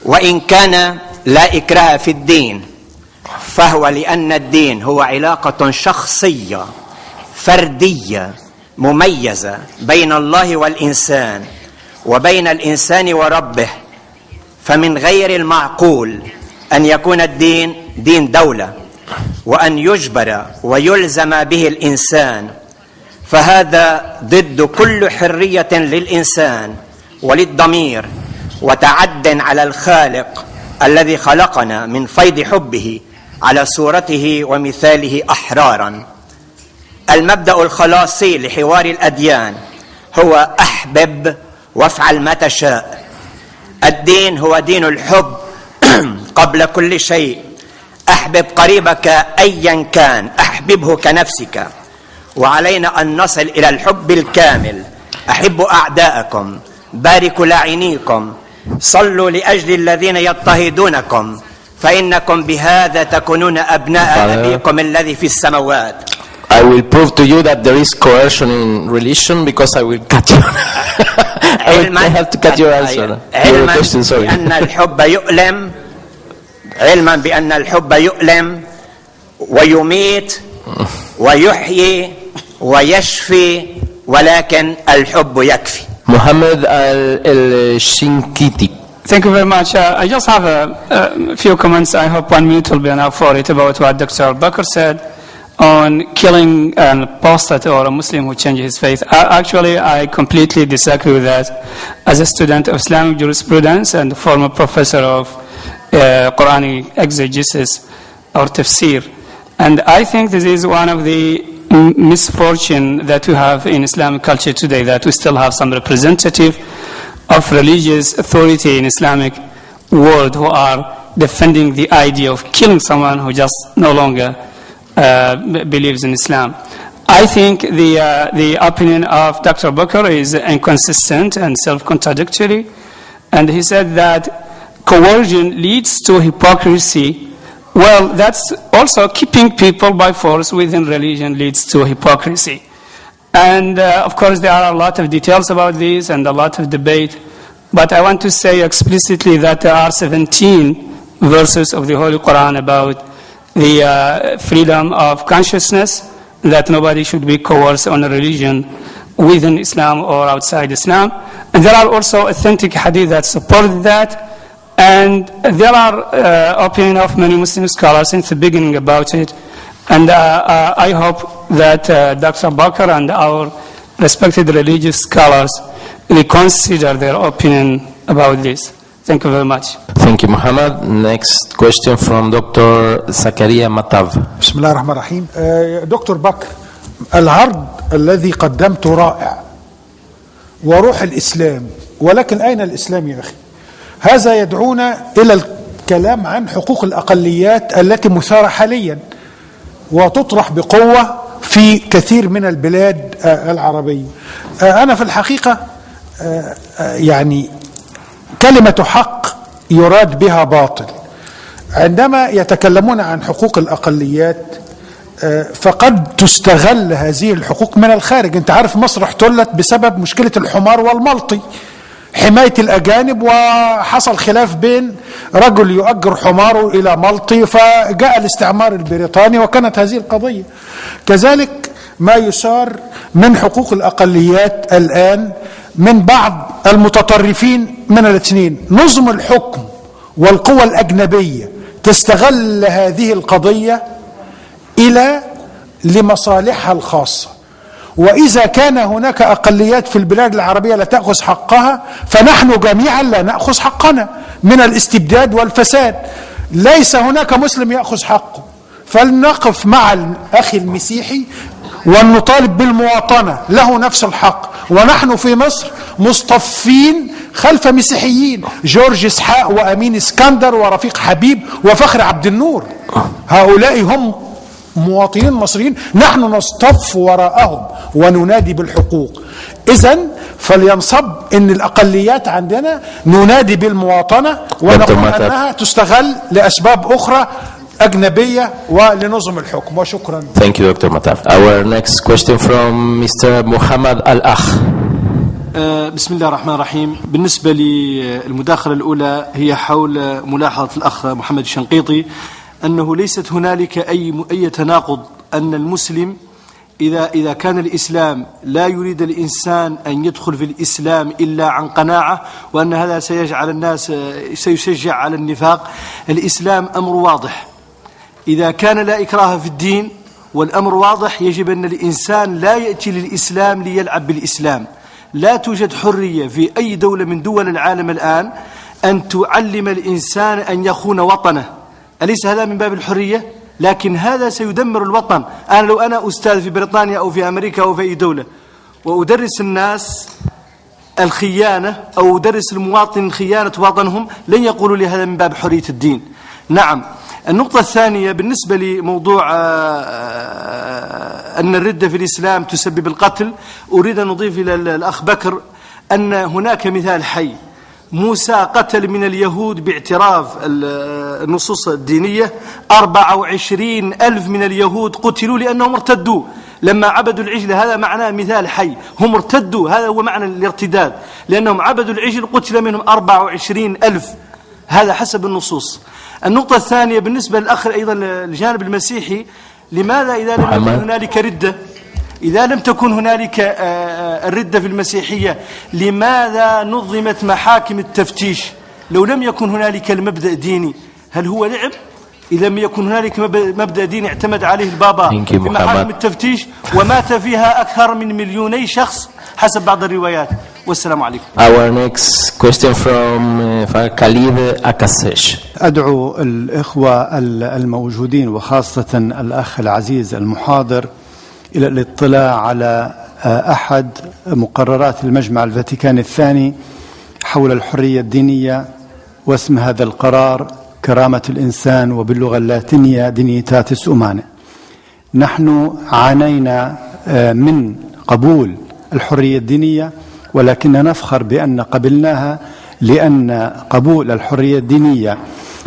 وإن كان لا إكراه في الدين، فهو لأن الدين هو علاقة شخصية فردية مميزة بين الله والإنسان وبين الإنسان وربه، فمن غير المعقول أن يكون الدين دين دولة وأن يجبر ويلزم به الإنسان، فهذا ضد كل حرية للإنسان وللضمير، وتعد على الخالق الذي خلقنا من فيض حبه على صورته ومثاله أحرارا. المبدأ الخلاصي لحوار الأديان هو أحبب وافعل ما تشاء. الدين هو دين الحب قبل كل شيء. أحبب قريبك أيا كان، أحببه كنفسك. وعلينا أن نصل إلى الحب الكامل. أحبوا أعداءكم، باركوا لاعنيكم، صلوا لأجل الذين يضطهدونكم، فإنكم بهذا تكونون أبناء أبيكم الذي في السماوات. I will prove to you that there is coercion in religion because I will cut you. I have to cut your answer. علما بأن الحب يؤلم، علما بأن الحب يؤلم ويميت ويحيي ويشفي، ولكن الحب يكفي. Mohammed al-Shinkiti. Thank you very much. I just have a few comments. I hope 1 minute will be enough for it about what Dr. Bakr said on killing an apostate or a Muslim who changes his faith. Actually, I completely disagree with that. As a student of Islamic jurisprudence and former professor of Quranic exegesis or tafsir, and I think this is one of the misfortune that we have in Islamic culture today, that we still have some representative of religious authority in Islamic world who are defending the idea of killing someone who just no longer believes in Islam. I think the opinion of Dr. Bakr is inconsistent and self-contradictory, and he said that coercion leads to hypocrisy. Well, that's also keeping people by force within religion leads to hypocrisy. And of course there are a lot of details about this and a lot of debate, but I want to say explicitly that there are 17 verses of the Holy Quran about the freedom of consciousness, that nobody should be coerced on a religion within Islam or outside Islam. And there are also authentic hadith that support that. And there are opinion of many Muslim scholars since the beginning about it. And I hope that Dr. Bakr and our respected religious scholars reconsider their opinion about this. Thank you very much. Thank you, Muhammad. Next question from Dr. Zakaria Matav. بسم الله الرحمن الرحيم. دكتور بكر، العرض الذي قدمته رائع وروح الإسلام، ولكن أين الإسلام يا أخي؟ هذا يدعونا إلى الكلام عن حقوق الأقليات التي مثارة حاليا وتطرح بقوة في كثير من البلاد العربية. أنا في الحقيقة يعني كلمة حق يراد بها باطل. عندما يتكلمون عن حقوق الأقليات فقد تستغل هذه الحقوق من الخارج. انت عارف مصر احتلت بسبب مشكلة الحمار والملطي، حماية الأجانب، وحصل خلاف بين رجل يؤجر حماره إلى ملطي فجاء الاستعمار البريطاني وكانت هذه القضية. كذلك ما يثار من حقوق الأقليات الآن من بعض المتطرفين من الاثنين. نظم الحكم والقوى الأجنبية تستغل هذه القضية لمصالحها الخاصة، وإذا كان هناك أقليات في البلاد العربية لا تأخذ حقها فنحن جميعا لا نأخذ حقنا من الاستبداد والفساد. ليس هناك مسلم يأخذ حقه، فلنقف مع الأخ المسيحي ونطالب بالمواطنة، له نفس الحق. ونحن في مصر مصطفين خلف مسيحيين، جورج إسحاق وأمين اسكندر ورفيق حبيب وفخر عبد النور، هؤلاء هم مواطنين مصريين، نحن نصطف وراءهم وننادي بالحقوق. إذن فلينصب أن الأقليات عندنا ننادي بالمواطنة ونقول أنها تستغل لأسباب أخرى أجنبية ولنظم الحكم. وشكرا. Thank you, Dr. Mataf. Our next question from Mr. Muhammad Al-Akh. بسم الله الرحمن الرحيم. بالنسبة للمداخلة الأولى هي حول ملاحظة الأخ محمد الشنقيطي أنه ليست هنالك أي تناقض أن المسلم إذا كان الإسلام لا يريد الإنسان أن يدخل في الإسلام إلا عن قناعة، وأن هذا سيجعل الناس سيشجع على النفاق. الإسلام أمر واضح، إذا كان لا إكراه في الدين والأمر واضح يجب أن الإنسان لا يأتي للإسلام ليلعب بالإسلام. لا توجد حرية في أي دولة من دول العالم الآن أن تعلم الإنسان أن يخون وطنه. أليس هذا من باب الحرية؟ لكن هذا سيدمر الوطن. لو أنا أستاذ في بريطانيا أو في أمريكا أو في أي دولة وأدرس الناس الخيانة أو أدرس المواطن خيانة وطنهم، لن يقولوا لي هذا من باب حرية الدين. نعم. النقطة الثانية بالنسبة لموضوع أن الردة في الإسلام تسبب القتل، أريد أن أضيف إلى الأخ بكر أن هناك مثال حي. موسى قتل من اليهود باعتراف النصوص الدينية 24,000 من اليهود قتلوا لأنهم ارتدوا لما عبدوا العجل. هذا معناه مثال حي، هم ارتدوا، هذا هو معنى الارتداد، لأنهم عبدوا العجل قتل منهم 24,000. هذا حسب النصوص. النقطة الثانية بالنسبة للأخ أيضا الجانب المسيحي، لماذا إذا لم يكن هنالك ردة، إذا لم تكن هنالك الردة في المسيحية، لماذا نظمت محاكم التفتيش؟ لو لم يكن هنالك المبدأ الديني، هل هو لعب؟ إذا لم يكن هنالك مبدأ ديني اعتمد عليه البابا في محاكم التفتيش ومات فيها أكثر من 2,000,000 شخص حسب بعض الروايات. والسلام عليكم. Our next question from Khalid Akasesh. أدعو الإخوة الموجودين وخاصة الأخ العزيز المحاضر إلى الاطلاع على أحد مقررات المجمع الفاتيكاني الثاني حول الحرية الدينية، واسم هذا القرار كرامة الإنسان، وباللغة اللاتينية دينيتاتس أوماني. نحن عانينا من قبول الحرية الدينية، ولكننا نفخر بأن قبلناها، لأن قبول الحرية الدينية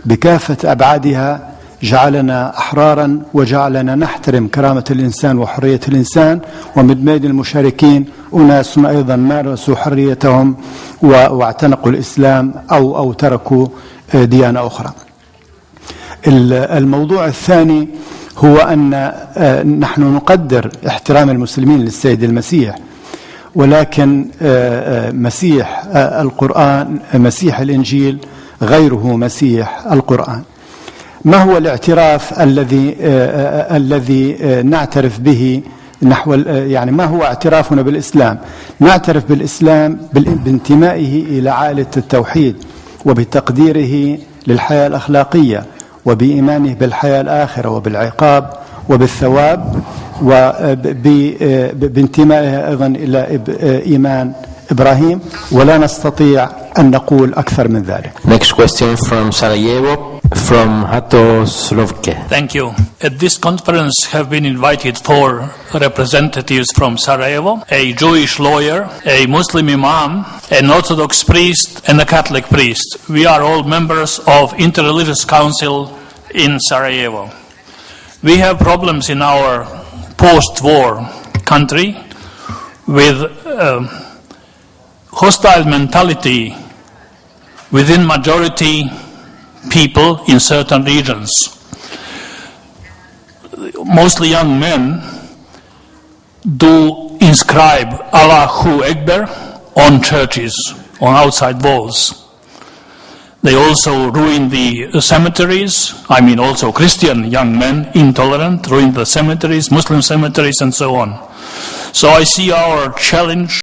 بكافة أبعادها جعلنا أحرارا وجعلنا نحترم كرامة الإنسان وحرية الإنسان. ومن بين المشاركين أناس أيضا مارسوا حريتهم واعتنقوا الإسلام أو تركوا ديانة أخرى. الموضوع الثاني هو أن نحن نقدر احترام المسلمين للسيد المسيح، ولكن مسيح القرآن، مسيح الإنجيل غيره مسيح القرآن. ما هو الاعتراف الذي نعترف به نحو، يعني ما هو اعترافنا بالإسلام؟ نعترف بالإسلام بانتمائه إلى عائلة التوحيد، وبتقديره للحياة الأخلاقية، وبإيمانه بالحياة الآخرة وبالعقاب وبالثواب، وبانتمائه أيضا إلى إيمان إبراهيم، ولا نستطيع أن نقول أكثر من ذلك. Next question from Sarajevo, from Hato Slovke. Thank you. At this conference have been invited 4 representatives from Sarajevo, a Jewish lawyer, a Muslim imam, an Orthodox priest, and a Catholic priest. We are all members of Interreligious Council in Sarajevo. We have problems in our post-war country with hostile mentality within majority people in certain regions. Mostly young men do inscribe Allahu Akbar on churches, on outside walls. They also ruin the cemeteries. I mean, also Christian young men, intolerant, ruin the cemeteries, Muslim cemeteries, and so on. So I see our challenge